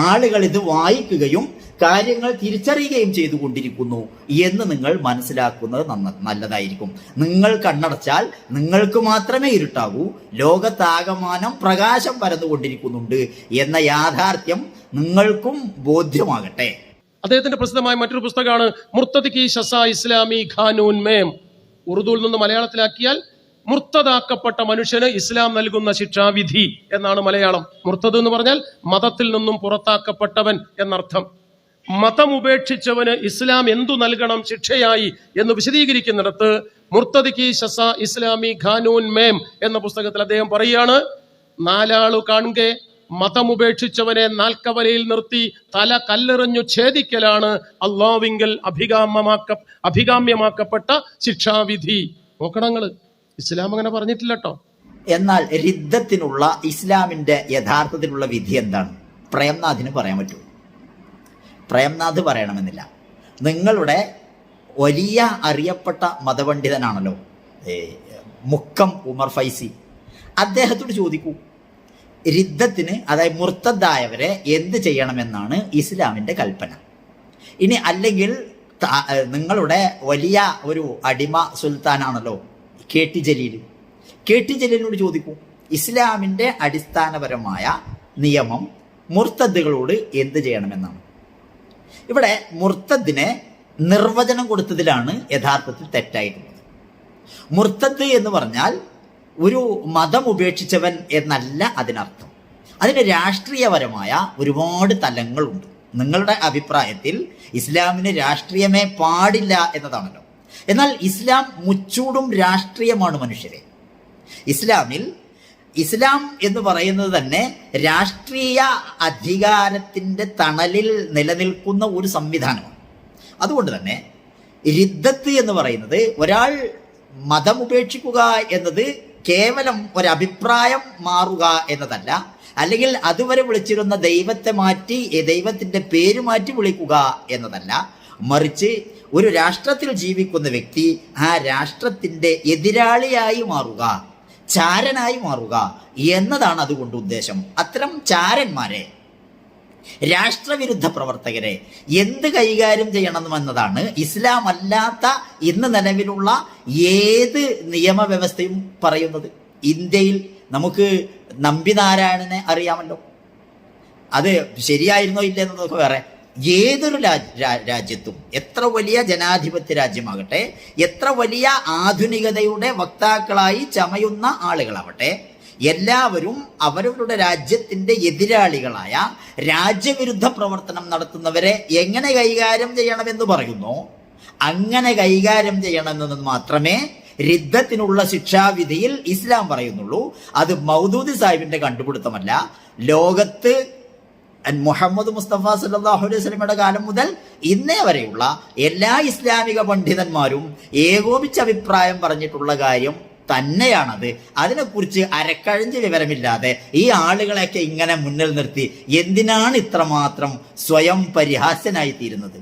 ആളുകൾ ഇത് വായിക്കുകയും കാര്യങ്ങൾ തിരിച്ചറിയുകയും ചെയ്തുകൊണ്ടിരിക്കുന്നു എന്ന് നിങ്ങൾ മനസ്സിലാക്കുന്നത് നല്ലതായിരിക്കും. നിങ്ങൾ കണ്ണടച്ചാൽ നിങ്ങൾക്ക് മാത്രമേ ഇരുട്ടാകൂ, ലോകത്താകമാനം പ്രകാശം പരന്നുകൊണ്ടിരിക്കുന്നുണ്ട് എന്ന യാഥാർത്ഥ്യം നിങ്ങൾക്കും ബോധ്യമാകട്ടെ. അദ്ദേഹത്തിന്റെ പ്രസിദ്ധമായ മറ്റൊരു പുസ്തകമാണ് മുർത്തദ് കി ശസാ ഇസ്ലാമി ഖാനൂൻ മേം. ഉറുദുവിൽ നിന്ന് മലയാളത്തിലാക്കിയാൽ മുർത്തദാക്കപ്പെട്ട മനുഷ്യന് ഇസ്ലാം നൽകുന്ന ശിക്ഷാവിധി എന്നാണ് മലയാളം. മുർത്തദ് എന്ന് പറഞ്ഞാൽ മതത്തിൽ നിന്നും പുറത്താക്കപ്പെട്ടവൻ എന്നർത്ഥം. മതം ഉപേക്ഷിച്ചവന് ഇസ്ലാം എന്തു നൽകണം ശിക്ഷയായി എന്ന് വിശദീകരിക്കുന്നിടത്ത് മുർത്തദ് കി ശസാ ഇസ്ലാമി ഖാനൂൻ മേം എന്ന പുസ്തകത്തിൽ അദ്ദേഹം പറയുകയാണ്, 4 ആളു കാണുകെ മതമുപേക്ഷിച്ചവനെ നാൽക്കവലയിൽ നിർത്തി തല കല്ലെറിഞ്ഞു ഛേദിക്കലാണ് അള്ളാഹുവിങ്കൽ അഭികാമ്യമാക്കപ്പെട്ട ശിക്ഷാവിധി. നോക്കണങ്ങള്, ഇസ്ലാം അങ്ങനെ പറഞ്ഞിട്ടില്ല കേട്ടോ. എന്നാൽ രിദ്ദത്തിനുള്ള ഇസ്ലാമിന്റെ യഥാർത്ഥത്തിലുള്ള വിധി എന്താണ്? പ്രേംനാഥിന് പറയാൻ പറ്റൂ? പ്രേംനാഥ് പറയണമെന്നില്ല. നിങ്ങളുടെ വലിയ അറിയപ്പെട്ട മതപണ്ഡിതനാണല്ലോ മുക്കം ഉമർ ഫൈസി, അദ്ദേഹത്തോട് ചോദിക്കൂ, രിദ്ദത്തിന്, അതായത് മുർത്തദ്ദായവരെ എന്ത് ചെയ്യണമെന്നാണ് ഇസ്ലാമിൻ്റെ കൽപ്പന? ഇനി അല്ലെങ്കിൽ നിങ്ങളുടെ വലിയ ഒരു അടിമ സുൽത്താനാണല്ലോ കെ.ടി. ജലീൽ, കെ.ടി. ജലീലിനോട് ചോദിക്കൂ, ഇസ്ലാമിൻ്റെ അടിസ്ഥാനപരമായ നിയമം മുർത്തദ്ദുകളോട് എന്ത് ചെയ്യണമെന്നാണ്. ഇവിടെ മുർത്തദ്ദിനെ നിർവചനം കൊടുത്തതിലാണ് യഥാർത്ഥത്തിൽ തെറ്റായിട്ടുള്ളത്. മുർത്തദ് എന്ന് പറഞ്ഞാൽ ഒരു മതം ഉപേക്ഷിച്ചവൻ എന്നല്ല അതിനർത്ഥം. അതിന് രാഷ്ട്രീയപരമായ ഒരുപാട് തലങ്ങളുണ്ട്. നിങ്ങളുടെ അഭിപ്രായത്തിൽ ഇസ്ലാമിന് രാഷ്ട്രീയമേ പാടില്ല എന്നതാണല്ലോ. എന്നാൽ ഇസ്ലാം മുച്ചൂടും രാഷ്ട്രീയമാണ് മനുഷ്യരെ. ഇസ്ലാം എന്ന് പറയുന്നത് തന്നെ രാഷ്ട്രീയ അധികാരത്തിൻ്റെ തണലിൽ നിലനിൽക്കുന്ന ഒരു സംവിധാനമാണ്. അതുകൊണ്ട് തന്നെ രിദ്ദത്ത് എന്ന് പറയുന്നത്, ഒരാൾ മതം ഉപേക്ഷിക്കുക എന്നത് കേവലം ഒരഭിപ്രായം മാറുക എന്നതല്ല, അല്ലെങ്കിൽ അതുവരെ വിളിച്ചിരുന്ന ദൈവത്തെ മാറ്റി ദൈവത്തിൻ്റെ പേര് മാറ്റി വിളിക്കുക എന്നതല്ല, മറിച്ച് ഒരു രാഷ്ട്രത്തിൽ ജീവിക്കുന്ന വ്യക്തി ആ രാഷ്ട്രത്തിൻ്റെ എതിരാളിയായി മാറുക, ചാരനായി മാറുക എന്നതാണ് അതുകൊണ്ട് ഉദ്ദേശം. അത്തരം ചാരന്മാരെ, രാഷ്ട്രവിരുദ്ധ പ്രവർത്തകരെ എന്ത് കൈകാര്യം ചെയ്യണമെന്നതാണ് ഇസ്ലാം അല്ലാത്ത ഇന്ന് നിലവിലുള്ള ഏത് നിയമവ്യവസ്ഥയും പറയുന്നത്. ഇന്ത്യയിൽ നമുക്ക് നമ്പിനാരായണനെ അറിയാമല്ലോ, അത് ശരിയായിരുന്നോ ഇല്ലെന്നതൊക്കെ വേറെ. ഏതൊരു രാജ്യത്തും, എത്ര വലിയ ജനാധിപത്യ രാജ്യമാകട്ടെ, എത്ര വലിയ ആധുനികതയുടെ വക്താക്കളായി ചമയുന്ന ആളുകളാവട്ടെ, എല്ലാവരും അവരവരുടെ രാജ്യത്തിൻ്റെ എതിരാളികളായ രാജ്യവിരുദ്ധ പ്രവർത്തനം നടത്തുന്നവരെ എങ്ങനെ കൈകാര്യം ചെയ്യണമെന്ന് പറയുന്നു, അങ്ങനെ കൈകാര്യം ചെയ്യണമെന്ന് മാത്രമേ രിദ്ദത്തിനുള്ള ശിക്ഷാവിധിയിൽ ഇസ്ലാം പറയുന്നുള്ളൂ. അത് മൗദൂദി സാഹിബിന്റെ കണ്ടുപിടുത്തമല്ല. ലോകത്ത് മുഹമ്മദ് മുസ്തഫ സല്ലല്ലാഹു അലൈഹി വസല്ലമയുടെ കാലം മുതൽ ഇന്നേ വരെയുള്ള എല്ലാ ഇസ്ലാമിക പണ്ഡിതന്മാരും ഏകോപിച്ച അഭിപ്രായം പറഞ്ഞിട്ടുള്ള കാര്യം തന്നെയാണത്. അതിനെക്കുറിച്ച് അരക്കഴഞ്ച് വിവരമില്ലാതെ ഈ ആളുകളെയൊക്കെ ഇങ്ങനെ മുന്നിൽ നിർത്തി എന്തിനാണ് ഇത്രമാത്രം സ്വയം പരിഹാസ്യനായി തീരുന്നത്?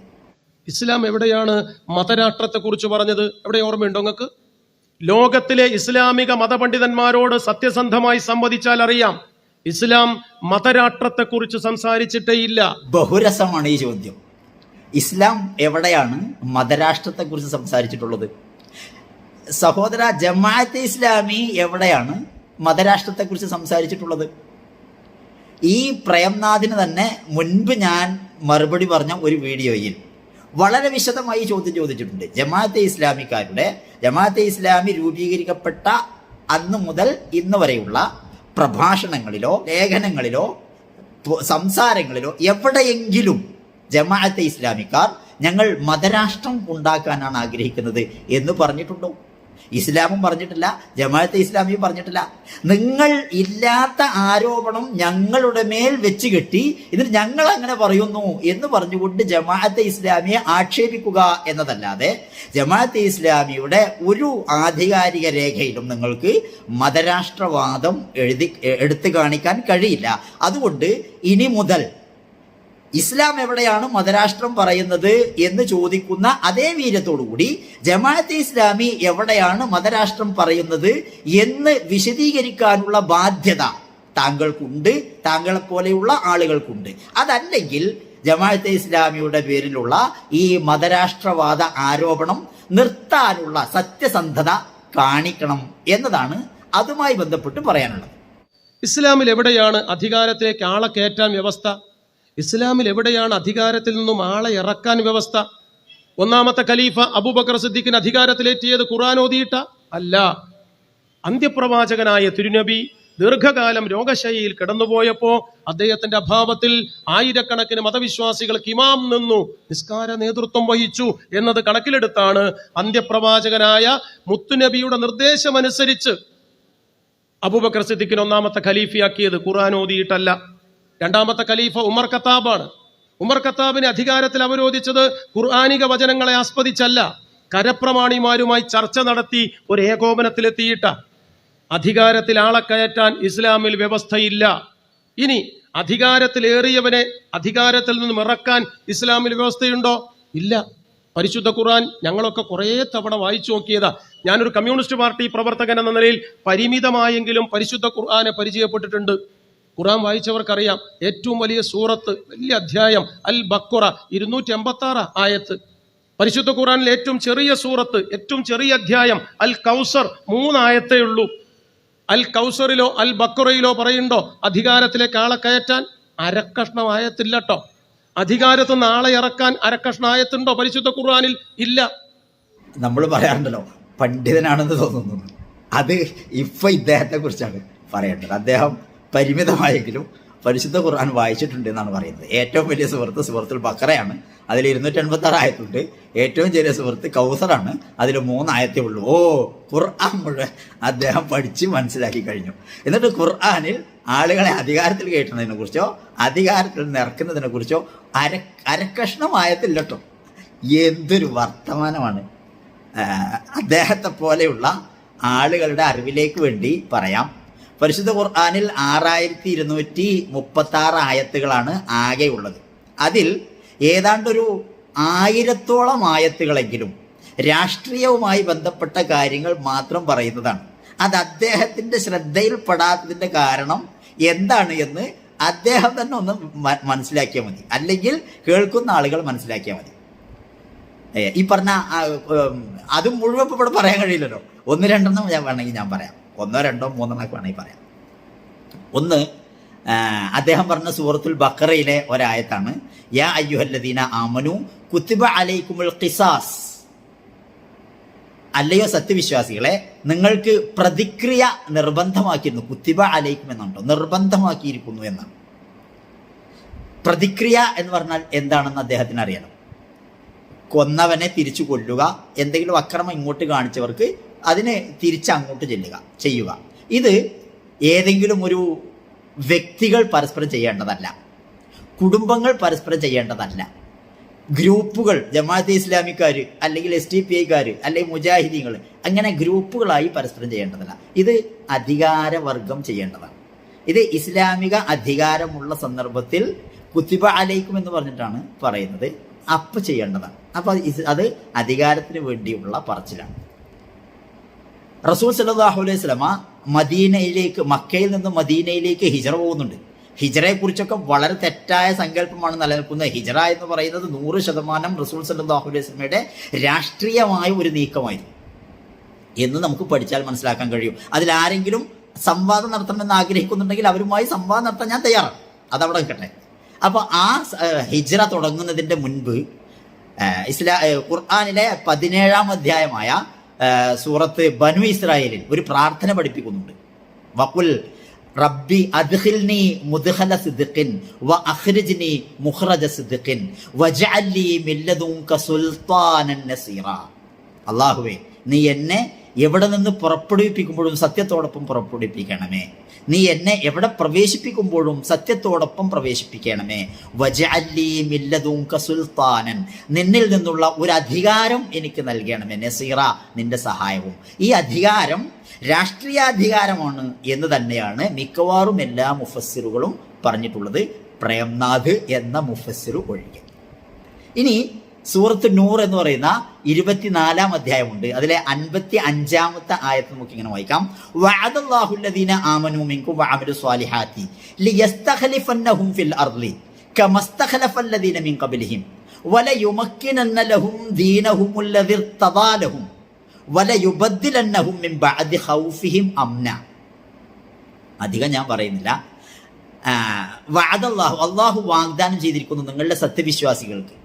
ഇസ്ലാം എവിടെയാണ് മതരാഷ്ട്രത്തെക്കുറിച്ച് പറഞ്ഞത്? എവിടെ ഓർമ്മയുണ്ടോ നിങ്ങൾക്ക്? ലോകത്തിലെ ഇസ്ലാമിക മതപണ്ഡിതന്മാരോട് സത്യസന്ധമായി സംവദിച്ചാൽ അറിയാം, ഇസ്ലാം മതരാഷ്ട്രത്തെക്കുറിച്ച് സംസാരിച്ചിട്ടേയില്ല. ബഹുരസമാണ് ഈ ചോദ്യം. ഇസ്ലാം എവിടെയാണ് മതരാഷ്ട്രത്തെക്കുറിച്ച് സംസാരിച്ചിട്ടുള്ളത്? സഹോദര, ജമാഅത്തെ ഇസ്ലാമി എവിടെയാണ് മതരാഷ്ട്രത്തെക്കുറിച്ച് സംസാരിച്ചിട്ടുള്ളത്? ഈ പ്രേംനാഥിന് തന്നെ മുൻപ് ഞാൻ മറുപടി പറഞ്ഞ ഒരു വീഡിയോയിൽ വളരെ വിശദമായി ചോദ്യം ചോദിച്ചിട്ടുണ്ട്. ജമാഅത്തെ ഇസ്ലാമി രൂപീകരിക്കപ്പെട്ട അന്ന് മുതൽ ഇന്ന് വരെയുള്ള പ്രഭാഷണങ്ങളിലോ ലേഖനങ്ങളിലോ സംസാരങ്ങളിലോ എവിടെയെങ്കിലും ജമാഅത്തെ ഇസ്ലാമിക്കാർ ഞങ്ങൾ മതരാഷ്ട്രം ഉണ്ടാക്കാനാണ് ആഗ്രഹിക്കുന്നത് എന്ന് പറഞ്ഞിട്ടുണ്ടോ? ഇസ്ലാമും പറഞ്ഞിട്ടില്ല, ജമാഅത്തെ ഇസ്ലാമിയും പറഞ്ഞിട്ടില്ല. നിങ്ങൾ ഇല്ലാത്ത ആരോപണം ഞങ്ങളുടെ മേൽ വെച്ച് കെട്ടി എന്നിട്ട് ഞങ്ങൾ അങ്ങനെ പറയുന്നു എന്ന് പറഞ്ഞുകൊണ്ട് ജമാഅത്തെ ഇസ്ലാമിയെ ആക്ഷേപിക്കുക എന്നതല്ലാതെ ജമാഅത്തെ ഇസ്ലാമിയുടെ ഒരു ആധികാരിക രേഖയിലും നിങ്ങൾക്ക് മതരാഷ്ട്രവാദം എടുത്തു കാണിക്കാൻ കഴിയില്ല. അതുകൊണ്ട് ഇനി മുതൽ ഇസ്ലാം എവിടെയാണ് മതരാഷ്ട്രം പറയുന്നത് എന്ന് ചോദിക്കുന്ന അതേ വീര്യത്തോടുകൂടി ജമാഅത്തെ ഇസ്ലാമി എവിടെയാണ് മതരാഷ്ട്രം പറയുന്നത് എന്ന് വിശദീകരിക്കാനുള്ള ബാധ്യത താങ്കൾക്കുണ്ട്, താങ്കളെ പോലെയുള്ള ആളുകൾക്കുണ്ട്. അതല്ലെങ്കിൽ ജമാഅത്തെ ഇസ്ലാമിയുടെ പേരിലുള്ള ഈ മതരാഷ്ട്രവാദ ആരോപണം നിർത്താനുള്ള സത്യസന്ധത കാണിക്കണം എന്നതാണ് അതുമായി ബന്ധപ്പെട്ട് പറയാനുള്ളത്. ഇസ്ലാമിൽ എവിടെയാണ് അധികാരത്തിലേക്ക് ആളെ കയറ്റാൻ വ്യവസ്ഥ? ഇസ്ലാമിൽ എവിടെയാണ് അധികാരത്തിൽ നിന്നും ആളെ ഇറക്കാൻ വ്യവസ്ഥ? ഒന്നാമത്തെ ഖലീഫ അബൂബക്കർ സിദ്ദീഖിന് അധികാരത്തിലേറ്റിയത് ഖുർആൻ ഓതിയിട്ട അല്ല. അന്ത്യപ്രവാചകനായ തിരുനബി ദീർഘകാലം രോഗശൈലിയിൽ കിടന്നുപോയപ്പോ അദ്ദേഹത്തിന്റെ അഭാവത്തിൽ ആയിരക്കണക്കിന് മതവിശ്വാസികൾക്ക് ഇമാം നിന്നു, നിസ്കാര നേതൃത്വം വഹിച്ചു എന്നത് കണക്കിലെടുത്താണ് അന്ത്യപ്രവാചകനായ മുത്തുനബിയുടെ നിർദ്ദേശമനുസരിച്ച് അബൂബക്കർ സിദ്ദീഖിന് ഒന്നാമത്തെ ഖലീഫയാക്കിയത്. ഖുർആൻ ഓതിയിട്ടല്ല. രണ്ടാമത്തെ ഖലീഫ ഉമർ ഖത്താബാണ്. ഉമർ ഖത്താബിനെ അധികാരത്തിൽ അവരോധിച്ചത് ഖുർആനിക വചനങ്ങളെ ആസ്പദിച്ചല്ല, കരപ്രമാണിമാരുമായി ചർച്ച നടത്തി ഒരു ഏകോപനത്തിലെത്തിയിട്ട. അധികാരത്തിൽ ആളെ കയറ്റാൻ ഇസ്ലാമിൽ വ്യവസ്ഥയില്ല. ഇനി അധികാരത്തിലേറിയവനെ അധികാരത്തിൽ നിന്നും ഇറക്കാൻ ഇസ്ലാമിൽ വ്യവസ്ഥയുണ്ടോ? ഇല്ല. പരിശുദ്ധ ഖുർആൻ ഞങ്ങളൊക്കെ കുറേ തവണ വായിച്ചു നോക്കിയതാ. ഞാനൊരു കമ്മ്യൂണിസ്റ്റ് പാർട്ടി പ്രവർത്തകൻ എന്ന നിലയിൽ പരിമിതമായെങ്കിലും പരിശുദ്ധ ഖുർആനെ പരിചയപ്പെട്ടിട്ടുണ്ട്. ഖുർആൻ വായിച്ചവർക്കറിയാം, ഏറ്റവും വലിയ സൂറത്ത്, വലിയ അധ്യായം അൽ ബഖറ, 286 ആയത്ത്. പരിശുദ്ധ ഖുർആനിൽ ഏറ്റവും ചെറിയ സൂറത്ത്, ഏറ്റവും ചെറിയ അധ്യായം അൽ കൗസർ, 3 ആയത്തേ ഉള്ളൂ. അൽ കൗസറിലോ അൽ ബഖറയിലോ പറയുന്നുണ്ടോ അധികാരത്തിലേക്ക് ആളെ കയറ്റാൻ? അരക്കഷ്ണം ആയത്തില്ലട്ടോ. അധികാരത്തിൽ നിന്ന് ആളെ ഇറക്കാൻ അരക്കഷ്ണം ആയത്തുണ്ടോ പരിശുദ്ധ ഖുർആനിൽ? ഇല്ല. നമ്മൾ പറയാറുണ്ടല്ലോ, പണ്ഡിതനാണെന്ന് തോന്നുന്നു. അത് ഇപ്പൊ ഇദ്ദേഹത്തെ കുറിച്ചാണ് പറയേണ്ടത്. അദ്ദേഹം പരിമിതമായെങ്കിലും പരിശുദ്ധ ഖുർആൻ വായിച്ചിട്ടുണ്ട് എന്നാണ് പറയുന്നത്. ഏറ്റവും വലിയ സൂറത്തുൽ ബഖറയാണ്, അതിൽ 286 ആയത്തുണ്ട്. ഏറ്റവും ചെറിയ സൂറത്ത് കൗസറാണ്, അതിൽ 3 ആയത്തേ ഉള്ളൂ. ഖുർആൻ മുഴുവൻ അദ്ദേഹം പഠിച്ച് മനസ്സിലാക്കി കഴിഞ്ഞു. എന്നിട്ട് ഖുർആനിൽ ആളുകളെ അധികാരത്തിൽ കയറ്റുന്നതിനെ കുറിച്ചോ അധികാരത്തിൽ നിറക്കുന്നതിനെ കുറിച്ചോ അരക്കഷ്ണം ആയത്തില്ല കേട്ടോ. എന്തൊരു വർത്തമാനമാണ്! അദ്ദേഹത്തെ പോലെയുള്ള ആളുകളുടെ അറിവിലേക്ക് വേണ്ടി പറയാം. പരിശുദ്ധ ഖുർആനിൽ 6236 ആയത്തുകളാണ് ആകെ ഉള്ളത്. അതിൽ ഏതാണ്ടൊരു 1000-ഓളം ആയത്തുകളെങ്കിലും രാഷ്ട്രീയവുമായി ബന്ധപ്പെട്ട കാര്യങ്ങൾ മാത്രം പറയുന്നതാണ്. അത് അദ്ദേഹത്തിൻ്റെ ശ്രദ്ധയിൽപ്പെടാത്തതിൻ്റെ കാരണം എന്താണ് എന്ന് അദ്ദേഹം തന്നെ ഒന്ന് മനസ്സിലാക്കിയാൽ മതി, അല്ലെങ്കിൽ കേൾക്കുന്ന ആളുകൾ മനസ്സിലാക്കിയാൽ മതി. ഈ പറഞ്ഞ അതും മുഴുവൻ ഇവിടെ പറയാൻ കഴിയില്ലല്ലോ. 1-2 വേണമെങ്കിൽ ഞാൻ പറയാം, 1, 2, 3 വേണമെങ്കിൽ പറയാം. ഒന്ന്, അദ്ദേഹം പറഞ്ഞ സൂറത്തുൽ ബഖറയിലെ ഒരായത്താണ്, യാ അയ്യുഹല്ലദീന ആമനു കുത്തിബ അലൈക്കുമുൽ ഖിസാസ്. അല്ലയോ സത്യവിശ്വാസികളെ, നിങ്ങൾക്ക് പ്രതിക്രിയ നിർബന്ധമാക്കിയിരുന്നു. കുത്തിബ അലൈക്കും എന്നുണ്ടോ, നിർബന്ധമാക്കിയിരിക്കുന്നു എന്നാണ്. പ്രതിക്രിയ എന്ന് പറഞ്ഞാൽ എന്താണെന്ന് അദ്ദേഹത്തിന് അറിയണം. കൊന്നവനെ തിരിച്ചു കൊല്ലുക, എന്തെങ്കിലും അക്രമം ഇങ്ങോട്ട് കാണിച്ചവർക്ക് അതിനെ തിരിച്ചങ്ങോട്ട് ചെയ്യുക. ഇത് ഏതെങ്കിലും ഒരു വ്യക്തികൾ പരസ്പരം ചെയ്യേണ്ടതല്ല, കുടുംബങ്ങൾ പരസ്പരം ചെയ്യേണ്ടതല്ല, ഗ്രൂപ്പുകൾ, ജമാഅത്തെ ഇസ്ലാമിക്കാർ അല്ലെങ്കിൽ SDPIക്കാർ അല്ലെങ്കിൽ മുജാഹിദീങ്ങൾ, അങ്ങനെ ഗ്രൂപ്പുകളായി പരസ്പരം ചെയ്യേണ്ടതല്ല. ഇത് അധികാരവർഗം ചെയ്യേണ്ടതാണ്. ഇത് ഇസ്ലാമിക അധികാരമുള്ള സന്ദർഭത്തിൽ കുത്തിബ അലൈക്കും എന്ന് പറഞ്ഞിട്ടാണ് പറയുന്നത്, അപ്പം ചെയ്യേണ്ടതാണ്. അപ്പം അത് അധികാരത്തിന് വേണ്ടിയുള്ള പറച്ചിലാണ്. റസൂൽ സല്ലല്ലാഹു അലൈഹി വസല്ലമ മക്കയിൽ നിന്ന് മദീനയിലേക്ക് ഹിജറ പോകുന്നുണ്ട്. ഹിജറയെക്കുറിച്ചൊക്കെ വളരെ തെറ്റായ സങ്കല്പമാണ് നിലനിൽക്കുന്നത്. ഹിജറ എന്ന് പറയുന്നത് 100% റസൂൽ സല്ലല്ലാഹു അലൈഹി വസല്ലമയുടെ രാഷ്ട്രീയമായ ഒരു നീക്കമായിരുന്നു എന്ന് നമുക്ക് പഠിച്ചാൽ മനസ്സിലാക്കാൻ കഴിയും. അതിലാരെങ്കിലും സംവാദം നടത്തണമെന്ന് ആഗ്രഹിക്കുന്നുണ്ടെങ്കിൽ അവരുമായി സംവാദം നടത്താൻ ഞാൻ തയ്യാറാണ്, അതവിടെ നിൽക്കട്ടെ. അപ്പോൾ ആ ഹിജ്റ തുടങ്ങുന്നതിൻ്റെ മുൻപ് ഖുർആനിലെ 17-ാം അധ്യായമായ സൂറത്ത് ബനു ഇസ്രായേലിൽ ഒരു പ്രാർത്ഥന പഠിപ്പിക്കുന്നുണ്ട്. വഖുൽ റബ്ബി അദ്ഖിൽനി മുദ്ഖല സിദ്ഖിൻ വ അഖ്രിജ്നി മുഖ്റജ സിദ്ഖിൻ വജഅൽ ലി മിൻ ലദുൻക സുൽത്താനൻ നസീറ. അല്ലാഹുവേ, നീ എന്നെ എവിടെ നിന്ന് പുറപ്പെടുവിപ്പിക്കുമ്പോഴും സത്യത്തോടൊപ്പം പുറപ്പെടുവിപ്പിക്കണമേ. നീ എന്നെ എവിടെ പ്രവേശിപ്പിക്കുമ്പോഴും സത്യത്തോടൊപ്പം പ്രവേശിപ്പിക്കണമേ. വജഅൽ ലി മിൻ ലദുൻക സുൽത്താനൻ, നിന്നിൽ നിന്നുള്ള ഒരു അധികാരം എനിക്ക് നൽകണമേ. നസീറ, നിന്റെ സഹായവും. ഈ അധികാരം രാഷ്ട്രീയാധികാരമാണ് എന്ന് തന്നെയാണ് മിക്കവാറും എല്ലാ മുഫസ്സിറുകളും പറഞ്ഞിട്ടുള്ളത്, പ്രേംനാഥ് എന്ന മുഫസ്സിർ ഒഴികെ. ഇനി സൂറത്ത് നൂർ എന്ന് പറയുന്ന 24-ാം അധ്യായമുണ്ട്. അതിലെ 55-ാമത്തെ ആയത്ത് നമുക്ക് ഇങ്ങനെ വായിക്കാം. വഅദല്ലാഹു അല്ലദീന ആമനൂ മിൻകും വഅമിലു സ്വാലിഹാത്തി ലിയസ്തഖലിഫന്നഹും ഫിൽ അർളി കമസ്തഖലഫല്ലദീന മിൻ ഖബ്ലിഹിം വലയുമക്കിനന്ന ലഹും ദീനഹുമുല്ലദി ഇർതദാ ലഹും വലയുബദ്ദിലന്നഹും മിൻ ബഅദി ഖൗഫിഹിം അംന. അധികം ഞാൻ പറയുന്നില്ല. വഅദല്ലാഹു, അല്ലാഹു വാഗ്ദാനം ചെയ്തിരിക്കുന്നു നിങ്ങളുടെ സത്യവിശ്വാസികൾക്ക്,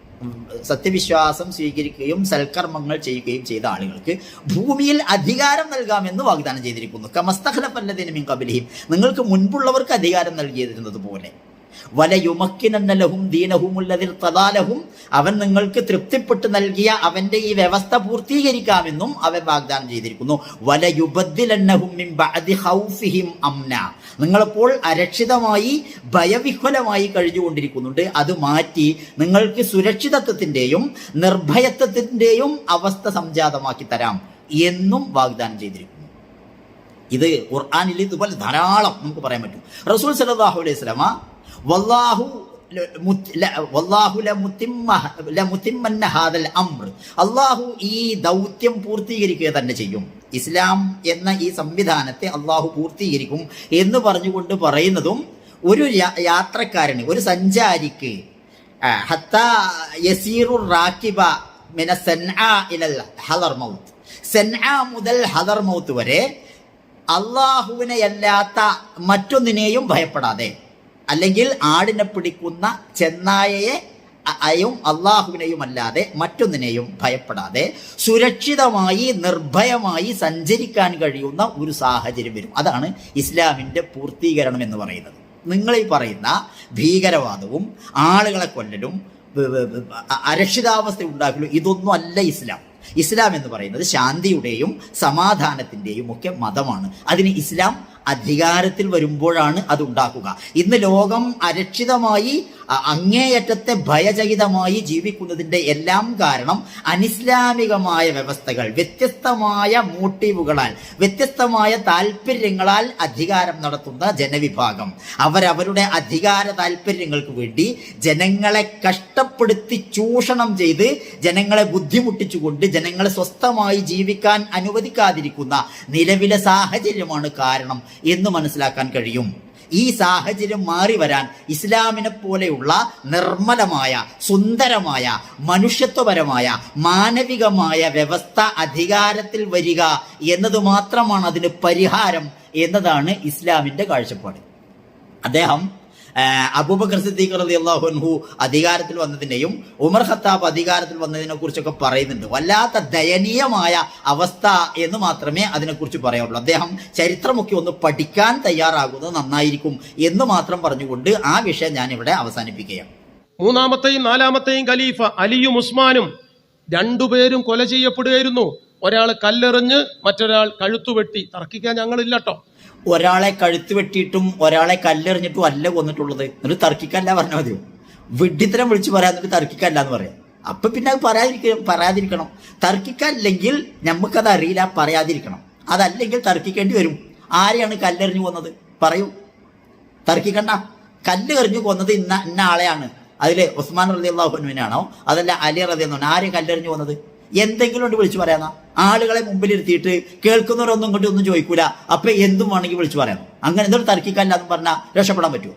സത്യവിശ്വാസം സ്വീകരിക്കുകയും സൽക്കർമ്മങ്ങൾ ചെയ്യുകയും ചെയ്ത ആളുകൾക്ക് ഭൂമിയിൽ അധികാരം നൽകാമെന്ന് വാഗ്ദാനം ചെയ്തിരിക്കുന്നു. കമസ്തഖലഫല്ലദീന മിൻ ഖബ്ലിഹിം, നിങ്ങൾക്ക് മുൻപുള്ളവർക്ക് അധികാരം നൽകിയിരുന്നത് പോലെ. വലയുമക്കിനന്ന ലഹും ദീനഹുമുല്ലദി ഇർതദാ ലഹും, അവൻ നിങ്ങൾക്ക് തൃപ്തിപ്പെട്ട് നൽകിയ അവന്റെ ഈ വ്യവസ്ഥ പൂർത്തീകരിക്കാമെന്നും അവൻ വാഗ്ദാനം ചെയ്തിരിക്കുന്നു. വലയുബദ്ദിലന്നഹും മിൻ ബഅദി ഖൗഫിഹിം അംന, നിങ്ങളിപ്പോൾ അരക്ഷിതമായി ഭയവിഹ്വലമായി കഴിഞ്ഞുകൊണ്ടിരിക്കുന്നുണ്ട്, അത് മാറ്റി നിങ്ങൾക്ക് സുരക്ഷിതത്വത്തിന്റെയും നിർഭയത്വത്തിന്റെയും അവസ്ഥ സംജാതമാക്കി തരാം എന്നും വാഗ്ദാനം ചെയ്തിരിക്കുന്നു. ഇത് ഖുർആനിൽ ഇതുപോലെ ധാരാളം നമുക്ക് പറയാൻ പറ്റും. റസൂൽ സല്ലല്ലാഹു അലൈഹി വസല്ലമ വല്ലാഹു ലമുത്തിമ്മന്ന ഹാദൽ അംർ, അള്ളാഹു ഈ ദൗത്യം പൂർത്തീകരിക്കുക തന്നെ ചെയ്യും, ഇസ്ലാം എന്ന ഈ സംവിധാനത്തെ അള്ളാഹു പൂർത്തീകരിക്കും എന്ന് പറഞ്ഞുകൊണ്ട് പറയുന്നതും ഒരു യാത്രക്കാരന്, ഒരു സഞ്ചാരിക്ക് ഹത്താ യസീറുർ റാകിബ മിന സൻആ ഇലൽ ഹദർമൗത്ത്, സൻആ മുതൽ ഹദർമൗത്ത് വരെ അള്ളാഹുവിനെ അല്ലാത്ത മറ്റൊന്നിനെയും ഭയപ്പെടാതെ, അല്ലെങ്കിൽ ആടിനെ പിടിക്കുന്ന ചെന്നായയെയും അള്ളാഹുവിനെയും അല്ലാതെ മറ്റൊന്നിനെയും ഭയപ്പെടാതെ സുരക്ഷിതമായി നിർഭയമായി സഞ്ചരിക്കാൻ കഴിയുന്ന ഒരു സാഹചര്യം വരും. അതാണ് ഇസ്ലാമിൻ്റെ പൂർത്തീകരണം എന്ന് പറയുന്നത്. നിങ്ങൾ ഈ പറയുന്ന ഭീകരവാദവും ആളുകളെ കൊല്ലലും അരക്ഷിതാവസ്ഥ ഉണ്ടാക്കലും ഇതൊന്നും അല്ല ഇസ്ലാം. ഇസ്ലാം എന്ന് പറയുന്നത് ശാന്തിയുടെയും സമാധാനത്തിൻ്റെയും ഒക്കെ മതമാണ്. അതിന് ഇസ്ലാം അധികാരത്തിൽ വരുമ്പോഴാണ് അത് ഉണ്ടാക്കുക. ഇന്ന് ലോകം അരക്ഷിതമായി അങ്ങേയറ്റത്തെ ഭയചകിതമായി ജീവിക്കുന്നതിൻ്റെ എല്ലാം കാരണം അനിസ്ലാമികമായ വ്യവസ്ഥകൾ, വ്യത്യസ്തമായ മോട്ടീവുകളാൽ, വ്യത്യസ്തമായ താല്പര്യങ്ങളാൽ അധികാരം നടത്തുന്ന ജനവിഭാഗം അവരവരുടെ അധികാര താല്പര്യങ്ങൾക്ക് വേണ്ടി ജനങ്ങളെ കഷ്ടപ്പെടുത്തി ചൂഷണം ചെയ്ത് ജനങ്ങളെ ബുദ്ധിമുട്ടിച്ചുകൊണ്ട് ജനങ്ങളെ സ്വസ്ഥമായി ജീവിക്കാൻ അനുവദിക്കാതിരിക്കുന്ന നിലവിലെ സാഹചര്യമാണ് കാരണം എന്ന് മനസ്സിലാക്കാൻ കഴിയും. ഈ സാഹചര്യം മാറി വരാൻ ഇസ്ലാമിനെ പോലെയുള്ള നിർമ്മലമായ, സുന്ദരമായ, മനുഷ്യത്വപരമായ, മാനവികമായ വ്യവസ്ഥ അധികാരത്തിൽ വരിക എന്നത് മാത്രമാണ് അതിന് പരിഹാരം എന്നതാണ് ഇസ്ലാമിൻ്റെ കാഴ്ചപ്പാട്. അദ്ദേഹം അബൂബക്കർ സിദ്ദീഖ് റളിയല്ലാഹു അൻഹു അധികാരത്തിൽ വന്നതിനെയും ഉമർ ഖത്താബ് അധികാരത്തിൽ വന്നതിനെ കുറിച്ചൊക്കെ പറയുന്നുണ്ട്. വല്ലാത്ത ദയനീയമായ അവസ്ഥ എന്ന് മാത്രമേ അതിനെക്കുറിച്ച് പറയാറുള്ളൂ. അദ്ദേഹം ചരിത്രമൊക്കെ ഒന്ന് പഠിക്കാൻ തയ്യാറാകുന്നത് നന്നായിരിക്കും എന്ന് മാത്രം പറഞ്ഞുകൊണ്ട് ആ വിഷയം ഞാനിവിടെ അവസാനിപ്പിക്കുകയാണ്. മൂന്നാമത്തെയും നാലാമത്തെയും ഖലീഫ അലിയും ഉസ്മാനും രണ്ടുപേരും കൊല ചെയ്യപ്പെടുകയായിരുന്നു. ഒരാൾ കല്ലെറിഞ്ഞ് മറ്റൊരാൾ കഴുത്തുവെട്ടി. തർക്കിക്കാൻ ഞങ്ങളില്ലട്ടോ. ഒരാളെ കഴുത്ത് വെട്ടിയിട്ടും ഒരാളെ കല്ലെറിഞ്ഞിട്ടും അല്ല കൊന്നിട്ടുള്ളത്. എന്നിട്ട് തർക്കിക്കല്ല പറഞ്ഞാൽ മതിയോ? വിഡ്ഢിത്തരം വിളിച്ച് പറയാൻ എന്നിട്ട് തർക്കിക്കല്ല എന്ന് പറയാം. അപ്പൊ പിന്നെ അത് പറയാതിരിക്കണം. തർക്കിക്കല്ലെങ്കിൽ നമുക്കത് അറിയില്ല, പറയാതിരിക്കണം. അതല്ലെങ്കിൽ തർക്കിക്കേണ്ടി വരും. ആരെയാണ് കല്ലെറിഞ്ഞു കൊന്നത്? പറയൂ. തർക്കിക്കണ്ട. കല്ല് എറിഞ്ഞു കൊന്നത് ഇന്ന ആളെയാണ്. അതിൽ ഉസ്മാൻ റളിയല്ലാഹു അൻഹുവിനാണോ അതല്ല അലി റളിയല്ലാഹു അൻഹു? ആരെയും കല്ലെറിഞ്ഞു കൊന്നത്? എന്തെങ്കിലും കൊണ്ട് വിളിച്ചു പറയാന്ന? ആളുകളെ മുമ്പിലിരുത്തിയിട്ട് കേൾക്കുന്നവരൊന്നും കൊണ്ട് ഒന്നും ചോദിക്കൂല, അപ്പൊ എന്തും വേണമെങ്കിൽ വിളിച്ചു പറയാം. അങ്ങനെ എന്തൊരു തർക്കിക്കാനില്ല എന്ന് പറഞ്ഞാൽ രക്ഷപ്പെടാൻ പറ്റുമോ?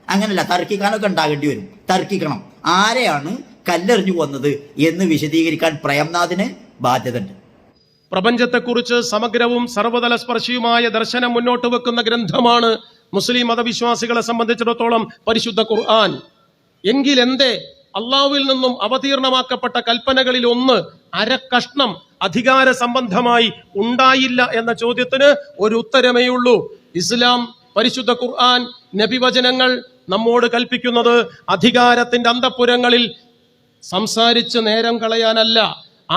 അങ്ങനല്ല, തർക്കിക്കാനൊക്കെ ഉണ്ടാകേണ്ടി വരും. തർക്കിക്കണം. ആരെയാണ് കല്ലെറിഞ്ഞു കൊന്നത് എന്ന് വിശദീകരിക്കാൻ പ്രേംനാഥിന് ബാധ്യത ഉണ്ട്. പ്രപഞ്ചത്തെക്കുറിച്ച് സമഗ്രവും സർവതല സ്പർശിയുമായ ദർശനം മുന്നോട്ട് വെക്കുന്ന ഗ്രന്ഥമാണ് മുസ്ലിം മതവിശ്വാസികളെ സംബന്ധിച്ചിടത്തോളം പരിശുദ്ധ ഖുർആൻ. എങ്കിൽ എന്തേ അള്ളാഹുവിൽ നിന്നും അവതീർണമാക്കപ്പെട്ട കൽപ്പനകളിൽ ഒന്ന് അരക്കഷ്ണം അധികാര സംബന്ധമായി ഉണ്ടായില്ല എന്ന ചോദ്യത്തിന് ഒരു ഉത്തരമേ ഉള്ളൂ. ഇസ്ലാം, പരിശുദ്ധ ഖുർആൻ, നബിവചനങ്ങൾ നമ്മോട് കൽപ്പിക്കുന്നത് അധികാരത്തിന്റെ അന്തഃപുരങ്ങളിൽ സംസാരിച്ച് നേരം കളയാനല്ല,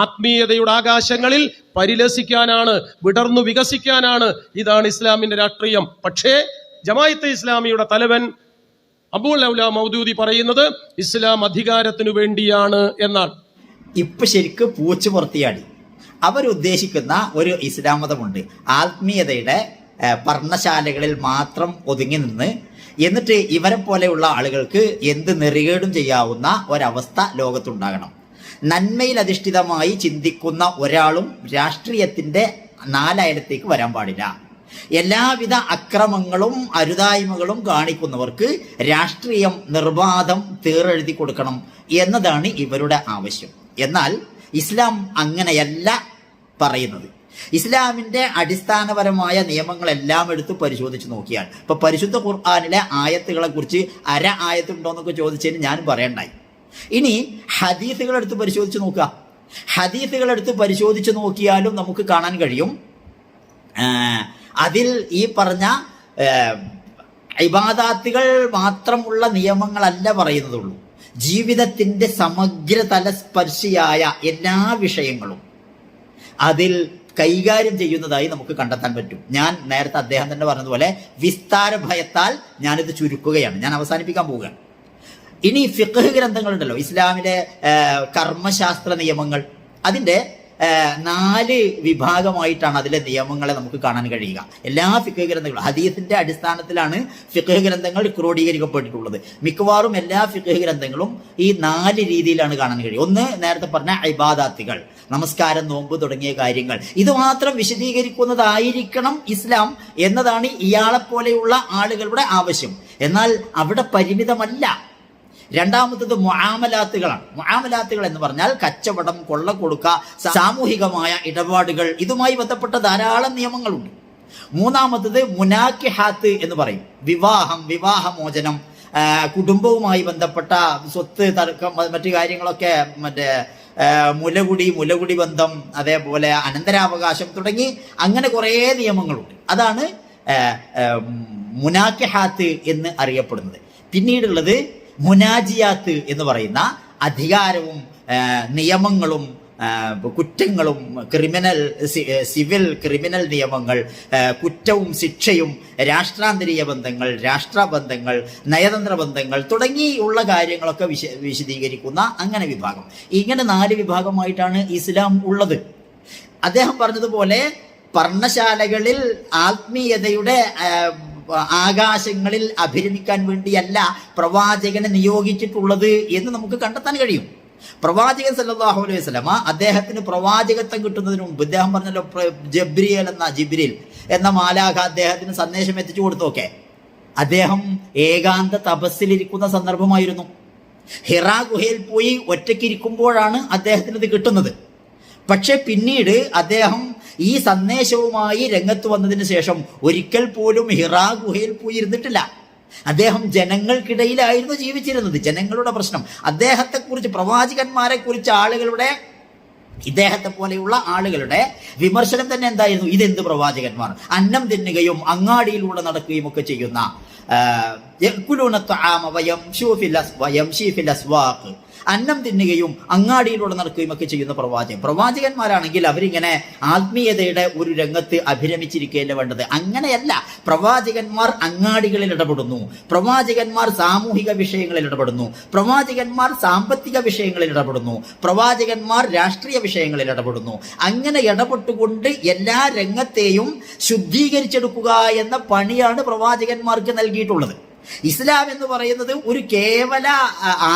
ആത്മീയതയുടെ ആകാശങ്ങളിൽ പരിലസിക്കാനാണ്, വിടർന്നു വികസിക്കാനാണ്. ഇതാണ് ഇസ്ലാമിന്റെ രാഷ്ട്രീയം. പക്ഷേ ജമാഅത്തെ ഇസ്ലാമിയുടെ തലവൻ അബൂൽ ഔല മൗദൂദി പറയുന്നത് ഇസ്ലാം അധികാരത്തിനു വേണ്ടിയാണ് എന്നാണ്. ഇപ്പൊ ശരിക്കും പൂച്ചു പുറത്തിയാടി. അവരുദ്ദേശിക്കുന്ന ഒരു ഇസ്ലാം മതമുണ്ട്, ആത്മീയതയുടെ പർണശാലകളിൽ മാത്രം ഒതുങ്ങി നിന്ന്, എന്നിട്ട് ഇവരെ പോലെയുള്ള ആളുകൾക്ക് എന്ത് നെറികേടും ചെയ്യാവുന്ന ഒരവസ്ഥ ലോകത്തുണ്ടാകണം. നന്മയിൽ അധിഷ്ഠിതമായി ചിന്തിക്കുന്ന ഒരാളും രാഷ്ട്രീയത്തിന്റെ നാലയലത്തേക്ക് വരാൻ പാടില്ല. എല്ലാവിധ അക്രമങ്ങളും അരുതായ്മകളും കാണിക്കുന്നവർക്ക് രാഷ്ട്രീയം നിർബാധം തീറെഴുതി കൊടുക്കണം എന്നതാണ് ഇവരുടെ ആവശ്യം. എന്നാൽ ഇസ്ലാം അങ്ങനെയല്ല പറയുന്നത്. ഇസ്ലാമിന്റെ അടിസ്ഥാനപരമായ നിയമങ്ങളെല്ലാം എടുത്ത് പരിശോധിച്ച് നോക്കിയാൽ, ഇപ്പൊ പരിശുദ്ധ ഖുർആനിലെ ആയത്തുകളെ കുറിച്ച് ആയത്തുണ്ടോന്നൊക്കെ ചോദിച്ചതിന് ഞാൻ പറയണ്ടായി. ഇനി ഹദീസുകളെടുത്ത് പരിശോധിച്ച് നോക്കുക. ഹദീസുകളെടുത്ത് പരിശോധിച്ച് നോക്കിയാലും നമുക്ക് കാണാൻ കഴിയും, അതിൽ ഈ പറഞ്ഞ ഇബാദാത്തുകൾ മാത്രമുള്ള നിയമങ്ങളല്ല പറയുന്നതുള്ളൂ. ജീവിതത്തിന്റെ സമഗ്രതല സ്പർശിയായ എല്ലാ വിഷയങ്ങളും അതിൽ കൈകാര്യം ചെയ്യുന്നതായി നമുക്ക് കണ്ടെത്താൻ പറ്റും. ഞാൻ നേരത്തെ അദ്ദേഹം തന്നെ പറഞ്ഞതുപോലെ വിസ്താര ഭയത്താൽ ഞാനിത് ചുരുക്കുകയാണ്, ഞാൻ അവസാനിപ്പിക്കാൻ പോവുകയാണ്. ഇനി ഫിഖ് ഗ്രന്ഥങ്ങളുണ്ടല്ലോ, ഇസ്ലാമിലെ കർമ്മശാസ്ത്ര നിയമങ്ങൾ, അതിൻ്റെ 4 വിഭാഗമായിട്ടാണ് അതിലെ നിയമങ്ങളെ നമുക്ക് കാണാൻ കഴിയുക. എല്ലാ ഫിഖ് ഗ്രന്ഥങ്ങളും ഹദീസിന്റെ അടിസ്ഥാനത്തിലാണ് ഫിഖ് ഗ്രന്ഥങ്ങൾ ക്രോഡീകരിക്കപ്പെട്ടിട്ടുള്ളത്. മിക്കവാറും എല്ലാ ഫിഖ് ഗ്രന്ഥങ്ങളും ഈ 4 രീതിയിലാണ് കാണാൻ കഴിയുക. ഒന്ന്, നേരത്തെ പറഞ്ഞ ഇബാദാത്തുകൾ, നമസ്കാരം, നോമ്പ് തുടങ്ങിയ കാര്യങ്ങൾ, ഇത് മാത്രം വിശദീകരിക്കുന്നതായിരിക്കണം ഇസ്ലാം എന്നതാണ് ഇയാളെപ്പോലെയുള്ള ആളുകളുടെ ആവശ്യം. എന്നാൽ അവിടെ പരിമിതമല്ല. രണ്ടാമത്തത് മുആമലാത്തുകളാണ്. മുആമലാത്തുകൾ എന്ന് പറഞ്ഞാൽ കച്ചവടം, കൊള്ള കൊടുക്ക, സാമൂഹികമായ ഇടപാടുകൾ, ഇതുമായി ബന്ധപ്പെട്ട ധാരാളം നിയമങ്ങളുണ്ട്. മൂന്നാമത്തത് മുനാക്കിഹാത്ത് എന്ന് പറയും, വിവാഹം, വിവാഹമോചനം, കുടുംബവുമായി ബന്ധപ്പെട്ട സ്വത്ത് തർക്കം, മറ്റു കാര്യങ്ങളൊക്കെ, മറ്റേ മുലകുടി ബന്ധം, അതേപോലെ അനന്തരാവകാശം തുടങ്ങി അങ്ങനെ കുറേ നിയമങ്ങളുണ്ട്. അതാണ് മുനാക്കിഹാത്ത് എന്ന് അറിയപ്പെടുന്നത്. പിന്നീടുള്ളത് മുനാജിയാത്ത് എന്ന് പറയുന്ന അധികാരവും നിയമങ്ങളും കുറ്റങ്ങളും സിവിൽ ക്രിമിനൽ നിയമങ്ങൾ, കുറ്റവും ശിക്ഷയും, രാഷ്ട്രാന്തരീയ ബന്ധങ്ങൾ, രാഷ്ട്രബന്ധങ്ങൾ, നയതന്ത്ര ബന്ധങ്ങൾ തുടങ്ങിയുള്ള കാര്യങ്ങളൊക്കെ വിശദീകരിക്കുന്ന അങ്ങനെ വിഭാഗം. ഇങ്ങനെ 4 വിഭാഗമായിട്ടാണ് ഇസ്ലാം ഉള്ളത്. അദ്ദേഹം പറഞ്ഞതുപോലെ പർണശാലകളിൽ ആത്മീയതയുടെ ആകാശങ്ങളിൽ അഭിരമിക്കാൻ വേണ്ടിയല്ല പ്രവാചകനെ നിയോഗിച്ചിട്ടുള്ളത് എന്ന് നമുക്ക് കണ്ടെത്താൻ കഴിയും. പ്രവാചകൻ സല്ലല്ലാഹു അലൈഹി വസല്ലമ അദ്ദേഹത്തിന് പ്രവാചകത്വം കിട്ടുന്നതിന് മുമ്പ് അദ്ദേഹം പറഞ്ഞല്ലോ, ജിബ്രീൽ എന്ന മാലാഖ അദ്ദേഹത്തിന് സന്ദേശം എത്തിച്ചു കൊടുത്തൊക്കെ അദ്ദേഹം ഏകാന്ത തപസ്സിലിരിക്കുന്ന സന്ദർഭമായിരുന്നു. ഹിറാ ഗുഹയിൽ പോയി ഒറ്റയ്ക്കിരിക്കുമ്പോഴാണ് അദ്ദേഹത്തിന് ഇത് കിട്ടുന്നത്. പക്ഷെ പിന്നീട് അദ്ദേഹം ഈ സന്ദേശവുമായി രംഗത്ത് വന്നതിന് ശേഷം ഒരിക്കൽ പോലും ഹിറാ ഗുഹയിൽ പോയി ഇരുന്നിട്ടില്ല. അദ്ദേഹം ജനങ്ങൾക്കിടയിലായിരുന്നു ജീവിച്ചിരുന്നത്. ജനങ്ങളുടെ പ്രശ്നം, അദ്ദേഹത്തെക്കുറിച്ച്, പ്രവാചകന്മാരെ കുറിച്ച് ആളുകളുടെ, ഇദ്ദേഹത്തെ പോലെയുള്ള ആളുകളുടെ വിമർശനം തന്നെ എന്തായിരുന്നു? ഇതെന്ത് പ്രവാചകന്മാർ, അന്നം തിന്നുകയും അങ്ങാടിയിലൂടെ നടക്കുകയും ഒക്കെ ചെയ്യുന്ന, അന്നം തിന്നുകയും അങ്ങാടിയിലൂടെ നടക്കുകയും ഒക്കെ ചെയ്യുന്ന പ്രവാചകന്മാരാണെങ്കിൽ അവരിങ്ങനെ ആത്മീയതയുടെ ഒരു രംഗത്ത് അഭിരമിച്ചിരിക്കുകയല്ല വേണ്ടത്. അങ്ങനെയല്ല. പ്രവാചകന്മാർ അങ്ങാടികളിൽ ഇടപെടുന്നു, പ്രവാചകന്മാർ സാമൂഹിക വിഷയങ്ങളിൽ ഇടപെടുന്നു, പ്രവാചകന്മാർ സാമ്പത്തിക വിഷയങ്ങളിൽ ഇടപെടുന്നു, പ്രവാചകന്മാർ രാഷ്ട്രീയ വിഷയങ്ങളിൽ ഇടപെടുന്നു. അങ്ങനെ ഇടപെട്ടുകൊണ്ട് എല്ലാ രംഗത്തെയും ശുദ്ധീകരിച്ചെടുക്കുക എന്ന പണിയാണ് പ്രവാചകന്മാർക്ക് നൽകിയിട്ടുള്ളത്. ഇസ്ലാം എന്ന് പറയുന്നത് ഒരു കേവല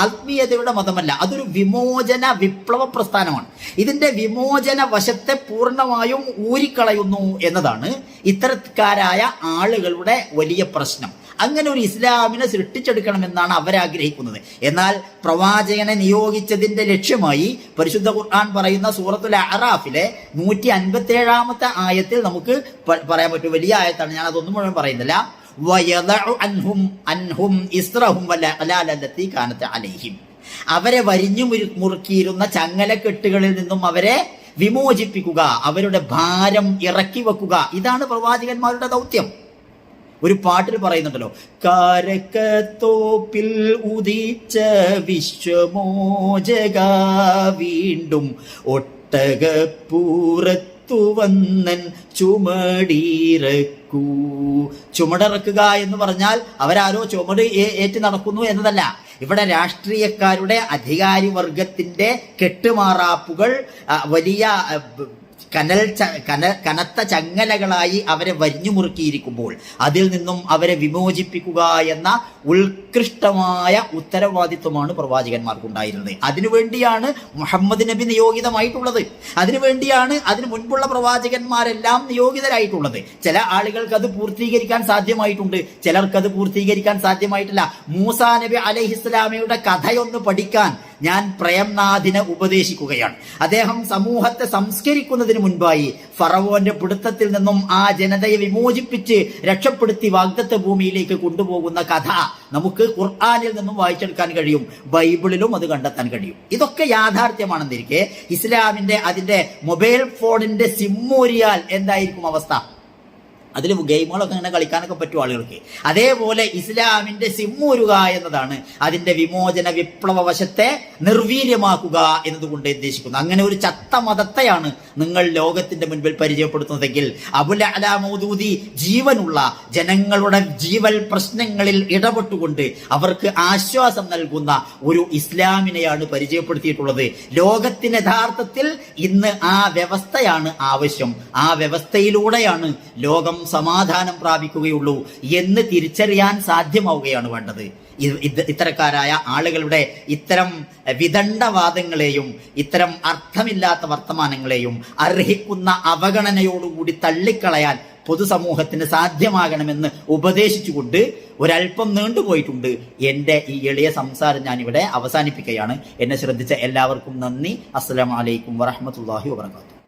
ആത്മീയതയുടെ മതമല്ല, അതൊരു വിമോചന വിപ്ലവ പ്രസ്ഥാനമാണ്. ഇതിന്റെ വിമോചന വശത്തെ പൂർണ്ണമായും ഊരിക്കളയുന്നു എന്നതാണ് ഇത്തരക്കാരായ ആളുകളുടെ വലിയ പ്രശ്നം. അങ്ങനെ ഒരു ഇസ്ലാമിനെ സൃഷ്ടിച്ചെടുക്കണമെന്നാണ് അവരാഗ്രഹിക്കുന്നത്. എന്നാൽ പ്രവാചകനെ നിയോഗിച്ചതിന്റെ ലക്ഷ്യമായി പരിശുദ്ധ ഖുർആൻ പറയുന്ന സൂറത്തുൽ അഅറാഫിലെ 157-ാമത്തെ ആയത്തിൽ നമുക്ക് പറയാൻ പറ്റും. വലിയ ആയത്താണ്, ഞാൻ അതൊന്നും മുഴുവൻ പറയുന്നില്ല. അവരെ വരിഞ്ഞു മുറുക്കിയിരുന്ന ചങ്ങലക്കെട്ടുകളിൽ നിന്നും അവരെ വിമോചിപ്പിക്കുക, അവരുടെ ഭാരം ഇറക്കി വെക്കുക. ഇതാണ് പ്രവാചകന്മാരുടെ ദൗത്യം. ഒരു പാട്ടിൽ പറയുന്നുണ്ടല്ലോ, കാരക്കത്തോപ്പിൽ ഉദിച്ച വിശ്വമോചക വീണ്ടും ഒട്ടകപ്പൂറത്തു വന്നൻ ചുമടിറക്കൂ. ചുമടിറക്കുക എന്ന് പറഞ്ഞാൽ അവരാരോ ചുമട് ഏറ്റ് നടക്കുന്നു എന്നതല്ല. ഇവിടെ രാഷ്ട്രീയക്കാരുടെ അധികാരി വർഗത്തിന്റെ കെട്ടുമാറാപ്പുകൾ വലിയ കനത്ത ചങ്ങലകളായി അവരെ വരിഞ്ഞു മുറുക്കിയിരിക്കുമ്പോൾ അതിൽ നിന്നും അവരെ വിമോചിപ്പിക്കുക എന്ന ഉത്കൃഷ്ടമായ ഉത്തരവാദിത്വമാണ് പ്രവാചകന്മാർക്കുണ്ടായിരുന്നത്. അതിനുവേണ്ടിയാണ് മുഹമ്മദ് നബി നിയോഗിതമായിട്ടുള്ളത്. അതിനുവേണ്ടിയാണ് അതിനു മുൻപുള്ള പ്രവാചകന്മാരെല്ലാം നിയോഗിതരായിട്ടുള്ളത്. ചില ആളുകൾക്ക് അത് പൂർത്തീകരിക്കാൻ സാധ്യമായിട്ടുണ്ട്, ചിലർക്കത് പൂർത്തീകരിക്കാൻ സാധ്യമായിട്ടില്ല. മൂസാ നബി അലൈഹിസ്സലാമയുടെ കഥയൊന്ന് പഠിക്കാൻ ഞാൻ പ്രേംനാഥിനെ ഉപദേശിക്കുകയാണ്. അദ്ദേഹം സമൂഹത്തെ സംസ്കരിക്കുന്നതിന് മുൻപായി ഫറവോന്റെ പിടുത്തത്തിൽ നിന്നും ആ ജനതയെ വിമോചിപ്പിച്ച് രക്ഷപ്പെടുത്തി വാഗ്ദത്ത ഭൂമിയിലേക്ക് കൊണ്ടുപോകുന്ന കഥ നമുക്ക് ഖുർആനിൽ നിന്നും വായിച്ചെടുക്കാൻ കഴിയും, ബൈബിളിലും അത് കണ്ടെത്താൻ കഴിയും. ഇതൊക്കെ യാഥാർത്ഥ്യമാണെന്നിരിക്കെ ഇസ്ലാമിന്റെ അതിന്റെ മൊബൈൽ ഫോണിന്റെ സിമ്മൂരിയാൽ എന്തായിരിക്കും അവസ്ഥ? അതിൽ ഗെയിമുകളൊക്കെ ഇങ്ങനെ കളിക്കാനൊക്കെ പറ്റും ആളുകൾക്ക്. അതേപോലെ ഇസ്ലാമിന്റെ സിമ്മൂരുക എന്നതാണ് അതിന്റെ വിമോചന വിപ്ലവ വശത്തെ നിർവീര്യമാക്കുക എന്നതുകൊണ്ട് ഉദ്ദേശിക്കുന്നത്. അങ്ങനെ ഒരു ചത്ത മതത്തെയാണ് നിങ്ങൾ ലോകത്തിന്റെ മുൻപിൽ പരിചയപ്പെടുത്തുന്നതെങ്കിൽ അബുൽ അലാ മൗദൂദി ജീവനുള്ള ജനങ്ങളുടെ ജീവൽ പ്രശ്നങ്ങളിൽ ഇടപെട്ടുകൊണ്ട് അവർക്ക് ആശ്വാസം നൽകുന്ന ഒരു ഇസ്ലാമിനെയാണ് പരിചയപ്പെടുത്തിയിട്ടുള്ളത്. ലോകത്തിന് യഥാർത്ഥത്തിൽ ഇന്ന് ആ വ്യവസ്ഥയാണ് ആവശ്യം. ആ വ്യവസ്ഥയിലൂടെയാണ് ലോകം സമാധാനം പ്രാപിക്കുകയുള്ളൂ എന്ന് തിരിച്ചറിയാൻ സാധ്യമാവുകയാണ് വേണ്ടത്. ഇത്തരക്കാരായ ആളുകളുടെ ഇത്തരം വിദണ്ഡവാദങ്ങളെയും ഇത്തരം അർത്ഥമില്ലാത്ത വർത്തമാനങ്ങളെയും അർഹിക്കുന്ന അവഗണനയോടുകൂടി തള്ളിക്കളയാൻ പൊതുസമൂഹത്തിന് സാധ്യമാകണമെന്ന് ഉപദേശിച്ചുകൊണ്ട് ഒരല്പം നീണ്ടുപോയിട്ടുണ്ട്. എൻ്റെ ഈ എളിയ സംസാരം ഞാനിവിടെ അവസാനിപ്പിക്കുകയാണ്. എന്നെ ശ്രദ്ധിച്ച എല്ലാവർക്കും നന്ദി. അസ്സലാമു അലൈക്കും വറഹ്മത്തുള്ളാഹി വബറകാതുഹു.